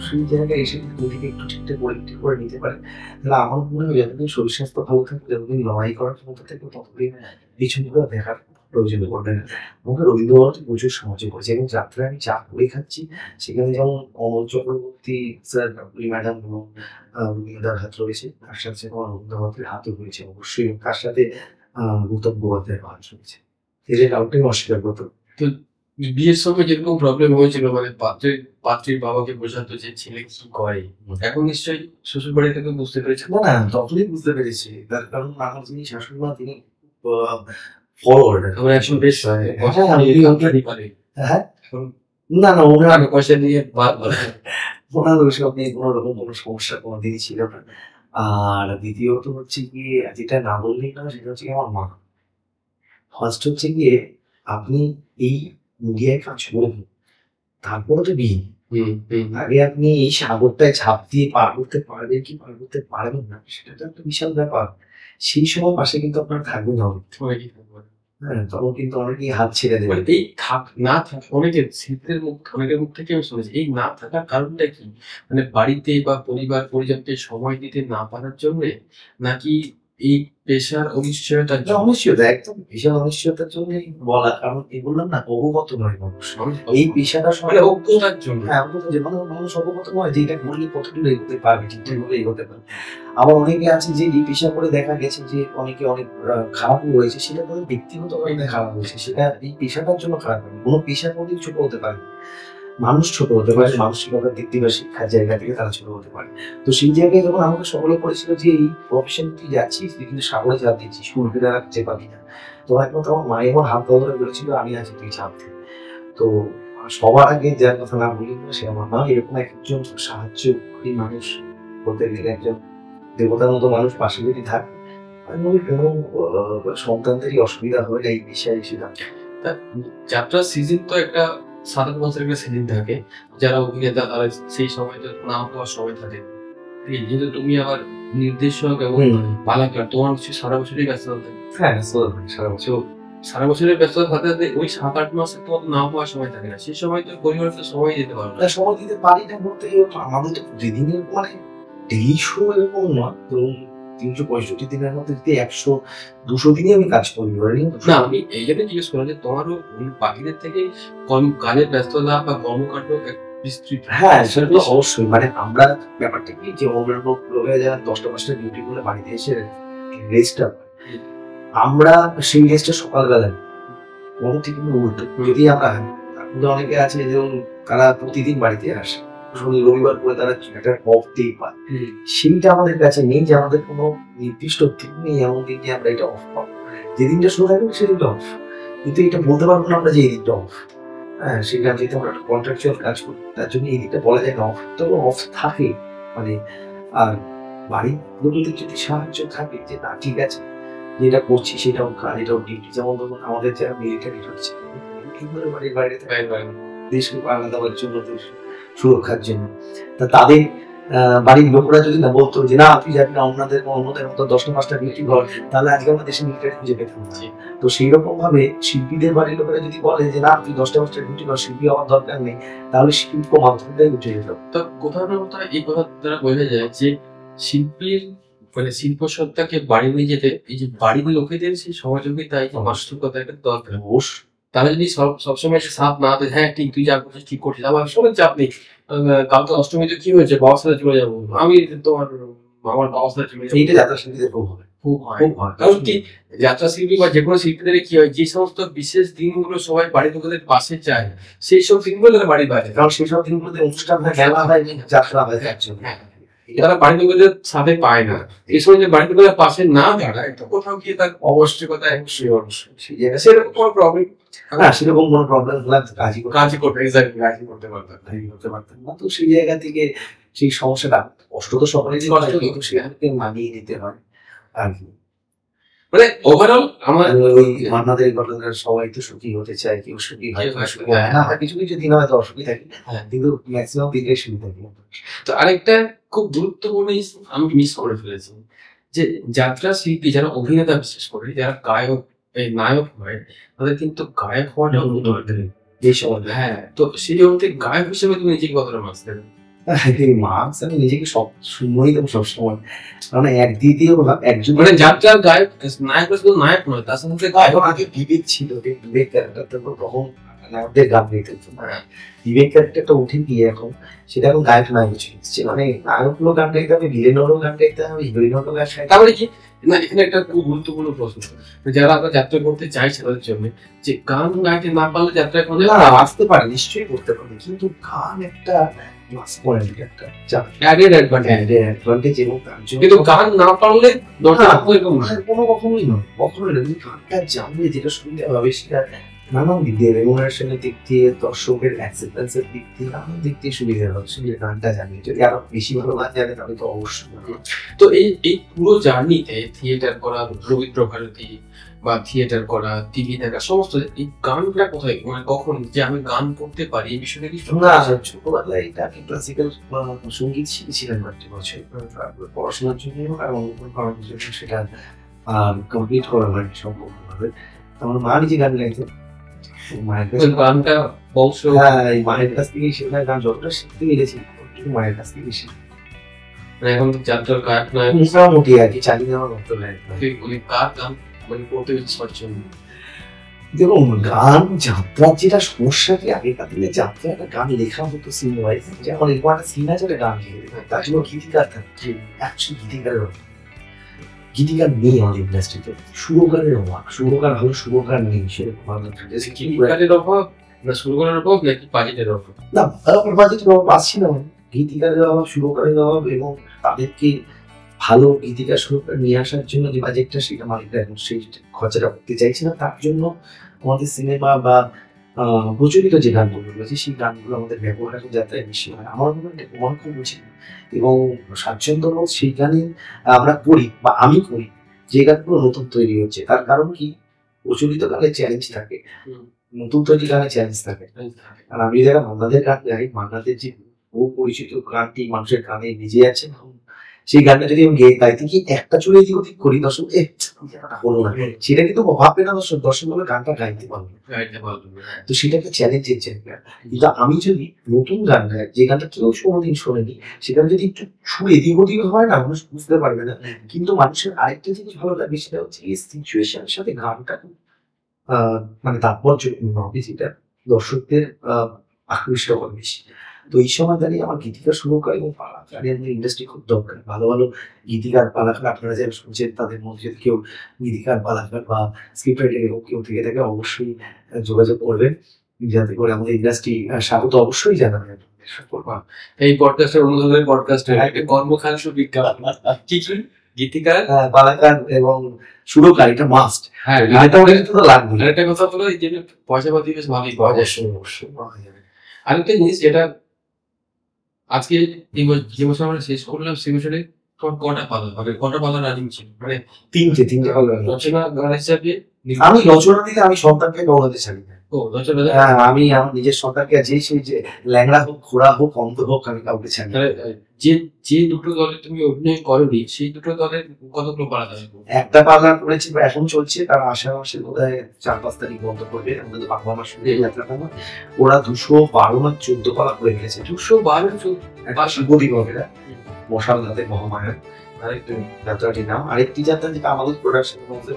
সেই জায়গায় এসে যদি নিজেকে একটু ঠিকঠাক পরিবর্তন করে নিতে পারে, তাহলে আমার মনে হয় যতদিন শরীর স্বাস্থ্য ভালো থাকবে, যতদিন লড়াই করার ক্ষমতা থাকবে, ততদিন পিছনগুলো দেখার প্রয়োজন পড়বে না। আমাকে রবীন্দ্রনাথ প্রচুর সাহায্য করেছে, এবং যাত্রায় আমি চা করে খাচ্ছি, সেখানে যেমন অমল চক্রবর্তী স্যার, ম্যাডাম এবং রবীন্দ্রনাথের হাত রয়েছে, তার সাথে আমার রবীন্দ্রনাথের হাতও রয়েছে অবশ্যই, তার সাথে গৌতম গঙ্গোপাধ্যায়ের হাত রয়েছে। এদের কাউকে অস্বীকার করতে তো বিয়ের সময় যেরকম প্রবলেম হয়েছিল, মানে পাত্রীর বাবাকে বোঝাতো যে ছেলে কি করে, এখন নিশ্চয়ই শ্বশুর বাড়ি থেকে বুঝতে পেরেছে। না না, তখনই বুঝতে পেরেছি, তার কারণ আমার যিনি শাশুড়ি মা, তিনি ফরওয়ার্ড। এখন এখন বেশ হ্যাঁ, না না, ওনার পয়সা দিয়ে ওনার ওইসব নিয়ে কোনো রকম কোনো সমস্যা কোনোদিনই ছিল না। আর দ্বিতীয়ত হচ্ছে গিয়ে, যেটা না বললেই না, সেটা হচ্ছে আমার মা। ফার্স্ট হচ্ছে গিয়ে, আপনি এই মিডিয়ায় কাজ করবেন, তারপরে তো বিয়ে। আগে আপনি এই সাগরটায় ঝাঁপ দিয়ে পার করতে পারবেন কি পার করতে পারবেন না, সেটা তো একটা বিশাল ব্যাপার। সেই সময় পাশে কিন্তু আপনার থাকবে না, হ্যাঁ, তখন কিন্তু অনেকেই হাত ছেড়ে দেবে। এই না থাক অনেকের শিল্পের অনেকের মুখ থেকে আমি শুনেছি, এই না থাকার কারণটা কি, মানে বাড়িতে বা পরিবার পরিজনকে সময় দিতে না পারার জন্য, নাকি এই পেশার অনিশ্চয়তার জন্য? অনিশ্চয়তা, একদম বিশাল অনিশ্চয়তার জন্য বলা, কারণ এই বললাম না, অবগত নয় মানুষ এই পেশাটা, মানে অজ্ঞতার জন্য। হ্যাঁ, মানুষ অবগত নয় যে এটা করলে কতটুকু এগোতে পারবে, ঠিকঠাক ভাবে এগোতে পারবে। আবার অনেকে আছে যে এই পেশা করে দেখা গেছে যে অনেকে অনেক খারাপও রয়েছে, সেটা তাদের ব্যক্তিগত কারণে খারাপ হয়েছে, সেটা এই পেশাটার জন্য খারাপ হয়নি। কোনো পেশার মধ্যে ছোট হতে পারে, মানুষ ছোট হতে পারে, মানসিকতার দিক থেকে বা শিক্ষার জায়গা থেকে তারা ছোট হতে পারে। তো সেই জায়গায় যখন আমাকে সকলে করেছিল যে এই প্রফেশন তুই যাচ্ছিস, তুই কিন্তু সাগরে ঝাঁপ দিচ্ছিস, শুনবি না, যে পাবি না। তো একমাত্র আমার মায়ের আমার হাত ধরে বলেছিল, আমি আছি, তুই ঝাঁপ দে। তো সবার আগে যার কথা না বলি না, সে আমার মা। এরকম একজন সাহায্যকারী মানুষ বলতে গেলে, একজন দেবতার মতো মানুষ পাশে যদি থাকে, কোনো সন্তানদেরই অসুবিধা হবে না এই বিষয়ে এসে থাকে। যাত্রার সিজন তো একটা 7 বছরের একটা সিজন থাকে, যারা অভিনেতা তারা সেই সময়টা না হওয়ার সময় থাকে। যেহেতু তুমি আবার নির্দেশক এবং পালাকার, তোমার হচ্ছে সারা বছরই ব্যস্ততা থাকে। হ্যাঁ, সারা বছর, সারা বছরের ব্যস্ততা থাকতে ওই 7-8 মাসে তোমার না হওয়ার সময় থাকে না, সেই সময় তো পরিবারকে সময় দিতে পারো না। সময় দিতে পারি না বলতে, আমাদের তো প্রতিদিনের মানে ডেইলি শো এরকম না, তো 365 দিনের মধ্যে যদি 100-200 দিনই আমি কাজ করি। না, আমি এই জন্য জিজ্ঞেস করলাম যে তোমারও বাকিদের থেকে কাজের ব্যস্ততা বা কর্মকাণ্ড বিস্তৃত। হ্যাঁ, সেটা তো অবশ্যই। মানে আমরা ব্যাপারটা কি, যে অন্যান্য লোকেরা যারা 10টা-5টা ডিউটি করে বাড়িতে এসে রেস্টটা পায়, আমরা সেই রেস্টটা সকালবেলা মনে থেকে উল্টো। যদি আমরা অনেকে আছে যেমন তারা প্রতিদিন বাড়িতে আসে, শনি রবিবার করে তারা একটা অফ ডে পায়, সেইটা আমাদের কাছে নেই, যে আমাদের কোনো নির্দিষ্ট দিন নেই এমন দিন যে আমরা এটা অফ পাবো। যেদিনটা শুরু থাকবে সেদিনটা অফ, কিন্তু এটা বলতে পারবো না আমরা যে এই দিনটা অফ। হ্যাঁ, সেটা যেহেতু আমরা একটা কন্ট্রাকচুয়াল কাজ করি, তার জন্য এই দিকটা বলা যায় না অফ, তবে অফ থাকে। মানে আর বাড়ির লোকেদের যদি সাহায্য থাকে যে না ঠিক আছে, যেটা করছি সেটাও কাজ, এটাও ডিউটি। যেমন ধরুন আমাদের যারা মিলিটারি রয়েছে, বাড়ির বাইরে দেশকে আলাদা করার জন্য, দেশ সুরক্ষার জন্য, তা তাদের বাড়ির লোকরা যদি না বলতো যে না তুই যাবি না, অন্যদের মতো 10টা-5টা ডিউটি ঘর, তাহলে আজকে আমরা দেশে মিলিটারি খুঁজে পেতাম। তো সেই রকম ভাবে শিল্পীদের বাড়ির লোকেরা যদি বলে যে না তুই 10টা-5টা ডিউটি ঘর, শিল্পী হওয়ার দরকার নেই, তাহলে শিল্প মাধ্যমটাই উঠে যেত। তো কোথাও না কোথাও এই কথা দ্বারা বোঝা যায় যে শিল্পীর মানে শিল্প সত্তাকে বাড়ি নিয়ে যেতে এই যে বাড়ির লোকেদের সেই সহযোগিতা, এই যে মাস্টারকতা একটা দরকার। তারা যদি সবসময় সাথ না দেয়, হ্যাঁ ঠিক তুই যা করছিস ঠিক করছিস, আমার সঙ্গে চাপ নেই, কালকে অষ্টমীতে কি হয়েছে, বাবার সাথে চলে যাবো, আমি আমার বাবার সাথে চলে যাবো, এইটা যাত্রা শিল্পীদের খুব হয়। কারণ কি যাত্রা শিল্পী বা যে কোনো শিল্পীদের কি হয়, যে সমস্ত বিশেষ দিনগুলো সবাই বাড়ির লোকেদের পাশে চায়, সেই সব দিনগুলো তারা বাড়ির বাইরে, কারণ সেই সব দিনগুলোতে অনুষ্ঠান হয়, খেলা হয়, যাত্রা হয়, তারা বাড়ির লোকেদের সাথে পায় না। এই সময় যে বাড়ির লোকেদের পাশে না দাঁড়ায়, তো কোথাও গিয়ে তার অবশ্যকতা সেরকম কোনো প্রবলেম, হ্যাঁ সেরকম কোনো প্রবলেম হলে কাজই করতে পারতাম না। তো সেই জায়গা থেকে সেই সমস্যাটা, কষ্ট তো সকলেরই, কিন্তু সেখানে মানিয়ে নিতে হয় আর কি। মানে ওভারঅল আমার ওই মান্নাদের ঘটনার সবাই তো সুখী হতে চায়, কেউ সুখী হয় না, কিছু কিছু দিন হয়তো অসুখী থাকে, কিন্তু ম্যাক্সিমাম দিনে সুখী থাকে। তো আরেকটা খুব গুরুত্বপূর্ণ আমি মিস করে ফেলেছি, যে যাত্রা শিল্পী যারা অভিনেতা, বিশেষ করে যারা গায়ক নায়ক হয়, তাদের কিন্তু গায়ক হওয়াটা দরকার এই সময়। হ্যাঁ, তো সেই অর্থে গায়ক হিসেবে তুমি নিজেকে কতটা মানতে দেবে? মার্কস আমি নিজেকে সব সময়ই দেবো সবসময়, মানে এক দ্বিতীয় একজন মানে যাত্রার গায়ক নায়ক শুধু নায়ক নয়, তার সাথে এখন আগে বিবেক ছিল, বিবেক ক্যারেক্টারটা তখন নায়কদের গান গাইতে হতো। বিবেক ক্যারেক্টারটা উঠে গিয়ে এখন সেটা এখন গায়ক নায়ক চলছে, মানে নায়কগুলো গান গাইতে হবে, ভিলেনেরও গান গাইতে হবে, হিরোইনেরও গান গাইতে হবে। তারপরে কি না, এখানে একটা খুব গুরুত্বপূর্ণ প্রশ্ন, যারা আমরা যাত্রা করতে চাইছে তাদের জন্য, যে গান গাইতে না পারলে যাত্রা করতে না আসতে পারে, নিশ্চয়ই করতে পারে, কিন্তু গান একটা প্লাস পয়েন্ট, একটা অ্যাডেড অ্যাডভান্টেজ, এবং তার জন্য কিন্তু গান না পারলে দরকার কোনো কখনোই নয়, কখনোই না। তুমি গানটা জানবে, যেটা শুনতে হবে সেটা নানান দিক দিয়ে, রেমুনারেশনের দিক দিয়ে, দর্শকের অ্যাকসেপ্টেন্সের দিক দিয়ে, নানান দিক দিয়ে সুবিধা হবে। শুনলে গানটা জানবে, যদি আরো বেশি ভালো গান জানে তাহলে তো অবশ্যই। তো এই পুরো জার্নিতে থিয়েটার করা, রবীন্দ্র ভারতী বা থিয়েটার করা, টিভি দেখা, সমস্ত এই গানটা কোথায়, মানে কখন যে আমি গান করতে পারি এই বিষয়টা কি? না, ছোটবেলায় এটা আমি ক্লাসিক্যাল সঙ্গীত শিখেছিলাম কয়েকটি বছর, তারপরে পড়াশোনার জন্য এবং করার জন্য সেটা কমপ্লিট করা হয়নি সম্পূর্ণভাবে। আমার মা নিজে গান গাইতেন, মায়ের কাছে গানটা বংশ, মায়ের কাছ থেকে সেটা গান যতটা শিখতে পেরেছি মায়ের কাছ থেকে শিখি। এখন যাত্রার গায়ক নয়, মোটামুটি আর কি চালিয়ে নেওয়ার মতো লাগে। কার গান মানে করতে ইচ্ছা জন্য? দেখুন, গান যাত্রার যেটা সমস্যা কি, আগেকার দিনে যাত্রা একটা গান লেখা হতো সিন ওয়াইজ, যেমন এরকম একটা সিন আছে গান লিখে দেবে, তার জন্য গীতিকার থাকে, একশো গীতিকারের গীতিকার নেই আমাদের ইন্ডাস্ট্রিতে। সুরকারের অভাব, সুরকার ভালো সুরকার নেই সেরকম। গীতিকারের অভাব না সুরকারের অভাব নাকি বাজেটের অভাব? না, বাজেটের অভাব আসছে না, গীতিকারের অভাব, সুরকারের অভাব, এবং তাদেরকে ভালো গীতিকার সুরকার নিয়ে আসার জন্য যে বাজেটটা, সেটা মালিকরা এখন সেই খরচাটা করতে চাইছে না। তার জন্য আমাদের সিনেমা বা প্রচলিত যে গানগুলো রয়েছে সেই গানগুলো আমাদের ব্যবহার এখন যাত্রায় বেশি হয়। আমার মনে খুব বুঝি এবং স্বাচ্ছন্দ্যবোধ সেই গানে আমরা করি বা আমি করি যে গানগুলো নতুন তৈরি হচ্ছে। তার কারণ কি, প্রচলিত গানে চ্যালেঞ্জ থাকে, নতুন তৈরি গানে চ্যালেঞ্জ থাকে। আর আমি যারা মান্নাদের গান গাই, মান্নাদের যে বহু পরিচিত গানটি মানুষের গানে ভিজে আছে, সেই গানটা যদি আমি গাইতে কি একটা চুলে এদিক ওদিক করি, দর্শক হলো না, সেটা কিন্তু ভাববে না দর্শক, দর্শক বলে গানটা গাইতে পারবে। তো সেটা একটা চ্যালেঞ্জের জায়গা। কিন্তু আমি যদি নতুন গান গাই, যে গানটা কেউ কোনোদিন শোনেনি, সেটা যদি একটু ছুঁড়ে এদিক ওদিক হয় না, মানুষ বুঝতে পারবে না। কিন্তু মানুষের আরেকটা জিনিস ভালো লাগবে, সেটা হচ্ছে এই সিচুয়েশনের সাথে গানটা মানে তাৎপর্যপূর্ণ হবে, যেটা দর্শকদের আকৃষ্ট হবে বেশি। তো এই সময় দাঁড়িয়ে আমার গীতিকার সুরকার এবং পালাকার ইন্ডাস্ট্রি খুব দরকার। ভালো ভালো গীতিকার পালাকার আপনারা যারা শুনছেন, তাদের মধ্যে যদি কেউ গীতিকার পালাকার বা স্ক্রিপ্ট রাইটার এবং কেউ থেকে থাকে, অবশ্যই যোগাযোগ করবেন, যাতে করে আমাদের ইন্ডাস্ট্রি স্বাগত অবশ্যই জানাবেন। এই পডকাস্টের অনুদানের পডকাস্টে কর্মখানসু বিজ্ঞান কি কি গীতিকার, পালাকার এবং সুরকার, এটা মাস্ট। হ্যাঁ, এটা তো লাগবে। একটা কথা বলো, এই যে পয়সা পাতি বেশ ভালোই পাওয়া যায়। অবশ্যই পাওয়া যাবে। আরেকটা জিনিস, যেটা আজকে যে বছর আমরা শেষ করলাম, সে বছরে কটা পালা হবে, কটা পালা রানিং ছিল? মানে তিনটে পালা। রচনা গান হিসাবে আমি রচনা দিতে আমি সন্তানকে গৌড়াতে চাই না। হ্যাঁ, আমি আমার নিজের সন্তানকে সেই যে ল্যাংড়া হোক, ঘোড়া হোক, অন্ধ হোক, আমি কাউকে চাই না। যে দুটো দলে তুমি অভিনয় করোনি, সেই দুটো দলের কতগুলো পালা থাকবে? একটা পালা করেছি, এখন চলছে, তার আষাঢ় মাসে বোধহয় 4-5 তারিখ বন্ধ করবে, আমাদের বাংলা মাস শুরু হয়ে যাত্রাটা। ওরা 212 না 14 পালা করে ফেলেছে। 212 শিবদী বাবেরা মশাল হাতে মহামায়া আরেকটি যাত্রাটির নাম। আরেকটি যাত্রা যেটা আমাদের প্রোডাকশন মধ্যে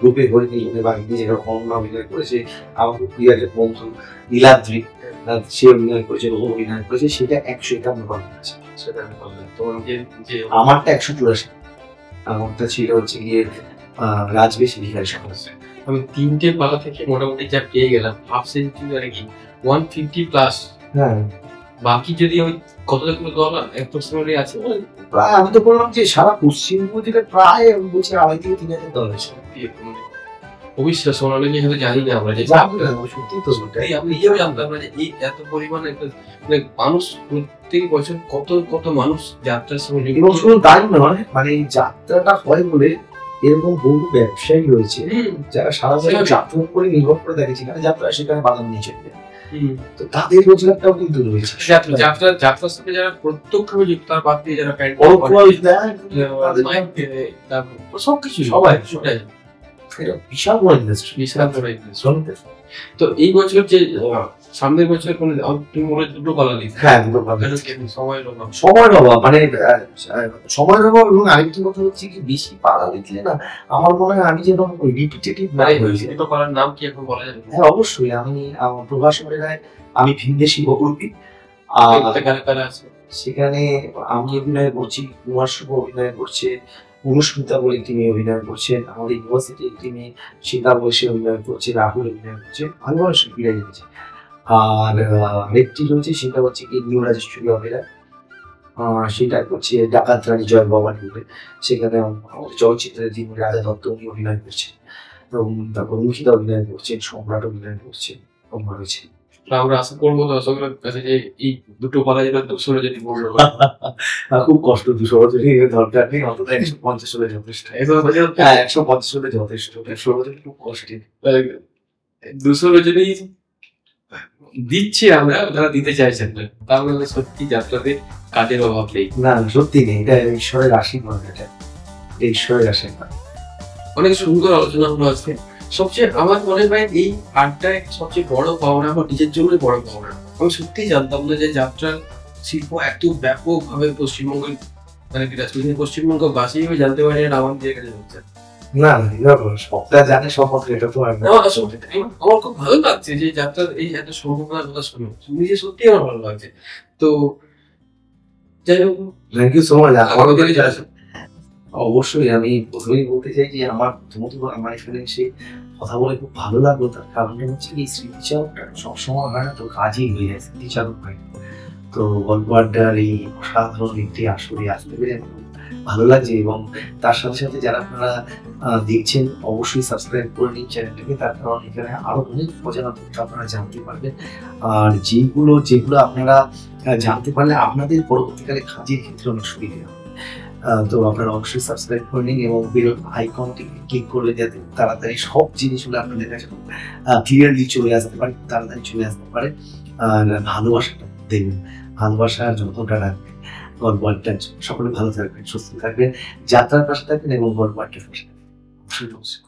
রূপে হরিণী বা নিজের অন্য অভিনয় করেছে, আমাদের প্রিয় বন্ধু নীলাদ্রি, সে অভিনয় করেছে, বহু অভিনয় করেছে, সেটা 151 পালা আছে। সেটা আমি বললাম তোমার আমারটা 184। আমারটা ছিল হচ্ছে গিয়ে রাজবেশী ভিখারি সমাজ। আমি 3টে পালা থেকে মোটামুটি যা পেয়ে গেলাম, হাফ সেঞ্চুরি আর কি 150 প্লাস। হ্যাঁ, বাকি যদি ওই কতগুলো দল অ্যাপ্রক্সিমেটলি আছে, প্রায় আমি তো বললাম যে সারা পশ্চিমবঙ্গ থেকে প্রায় আমি বলছি 2,500 থেকে 3,000 দল আছে। অবিশ্বাস, সোনালী হয়তো জানি না আমরা, যে সত্যি তো সত্যি আমি নিজেও জানতাম না যে এই এত পরিমাণে মানে মানুষ প্রত্যেক বছর কত মানুষ যাত্রার সঙ্গে। এবং শুধু তাই নয়, মানে এই যাত্রাটা হয় বলে এরকম বহু ব্যবসায়ী রয়েছে যারা সারা বছর যাত্রার উপরে নির্ভর করে দেখে, যেখানে যাত্রা সেখানে বাদাম নিয়ে চলে যায়। তো তাদের রোজগারটাও কিন্তু রয়েছে। যাত্রার সাথে যারা প্রত্যক্ষভাবে যুক্ত, তার বাদ দিয়ে যারা সবকিছু সবাই এটা বিশাল বড় ইন্ডাস্ট্রি, বিশাল বড় investment। তো এই বছর যে সামনের বছর কোনো তুমি মনে হয় দুটো পালা দিতে হ্যাঁ দুটো ভাবে সময়ের অভাব। সময়ের অভাব, মানে সময়ের অভাব, এবং আরেকটি কথা হচ্ছে কি বেশি পালা দিলে না আমার মনে হয় আমি যেন রিপিটেটিভ না হয়েছে। দুটো পালার নাম কি এখন বলা যাবে? হ্যাঁ অবশ্যই, আমি আমার প্রভাস রায়, আমি ভিনদেশি বহুরূপী, কারা কারা আছে সেখানে আমি অভিনয় করছি, কুমার শুভ অভিনয় করছে, অনুস্মিতা বলে একটি মেয়ে অভিনয় করছে, আমাদের ইউনিভার্সিটি একটি মেয়ে সীতা বয়সে অভিনয় করছে, রাহুল অভিনয় করছে, ভালো ভালো শিল্পীরা রয়েছে। আর আরেকটি রয়েছে সেটা হচ্ছে কি নিউ রাজেশ্বরী অভিনয়, সেটা হচ্ছে ডাকাত রানী জয় ভবানী বলে, সেখানে আমাদের চলচ্চিত্রের যিনি রাজা দত্ত উনি অভিনয় করছেন, এবং তারপর মুখিতা অভিনয় করছেন, সম্রাট অভিনয় করছেন, এবং রয়েছে। আমরা আশা করবো দর্শকরা কাছে যে এই দুটো পালা যেটা 200 যদি বললো খুব কষ্ট, 200 বছরই দরকার নেই, অন্তত 150 হলে যথেষ্ট। হ্যাঁ 150 হলে যথেষ্ট, 100 বছর খুব কষ্টের। 200 যদি দিচ্ছি আমরা, তারা দিতে চাইছেন না, তাহলে সত্যি যাত্রাতে কাজের অভাব নেই। না সত্যি নেই, এটা ঈশ্বরের আশীর্বাদ, এটা ঈশ্বরের আশীর্বাদ। অনেক সুন্দর আলোচনা হলো আজকে। সবচেয়ে আমার মনে হয় এই আড্ডায় সবচেয়ে বড় পাওনা আমার নিজের জন্যই বড় পাওনা। আমি সত্যিই জানতাম না যে যাত্রার শিল্প এত ব্যাপকভাবে পশ্চিমবঙ্গের মানে বিরাজ করছে। পশ্চিমবঙ্গ বাসী আমি জানতে পারি না আমাদের কাছে হচ্ছে না সবটা জানে সম্পর্কে, এটা তো আমার খুব ভালো লাগছে যে যাত্রার এই এত সম্ভাবনার কথা শুনে নিজে সত্যি আমার ভালো লাগছে। তো যাই হোক, থ্যাংক ইউ সো মাচ। আমাদের যারা অবশ্যই আমি প্রথমেই বলতে চাই যে আমার প্রথমত আমার এখানে এসে কথা বলে খুব ভালো লাগলো, তার কারণটা হচ্ছে কি স্মৃতিচারকটা সবসময় হয় না তো কাজই হয়ে যায়, স্মৃতিচারক হয়। তো গল্প আড্ডার এই অসাধারণ একটি আসরে আসতে পেরে আমার খুব ভালো লাগছে, এবং তার সাথে সাথে যারা আপনারা দেখছেন অবশ্যই সাবস্ক্রাইব করে নিন চ্যানেলটাকে, তার কারণ এখানে আরো অনেক অজানা তথ্য আপনারা জানতে পারবেন, আর যেগুলো আপনারা জানতে পারলে আপনাদের পরবর্তীকালে কাজের ক্ষেত্রে অনেক সুবিধা হবে। তো আপনারা অবশ্যই সাবস্ক্রাইব করে নিন এবং বেল আইকনটি ক্লিক করলে যাতে তাড়াতাড়ি সব জিনিসগুলো আপনাদের কাছে ক্লিয়ারলি চলে আসতে পারে, তাড়াতাড়ি চলে আসতে পারে। আর ভালোবাসাটা দেবেন, ভালোবাসার যতটা রাখবেন। গল্প আড্ডা সকলে ভালো থাকবেন, সুস্থ থাকবেন, যাত্রার পাশে থাকবেন এবং গল্প আড্ডার পাশে থাকবেন।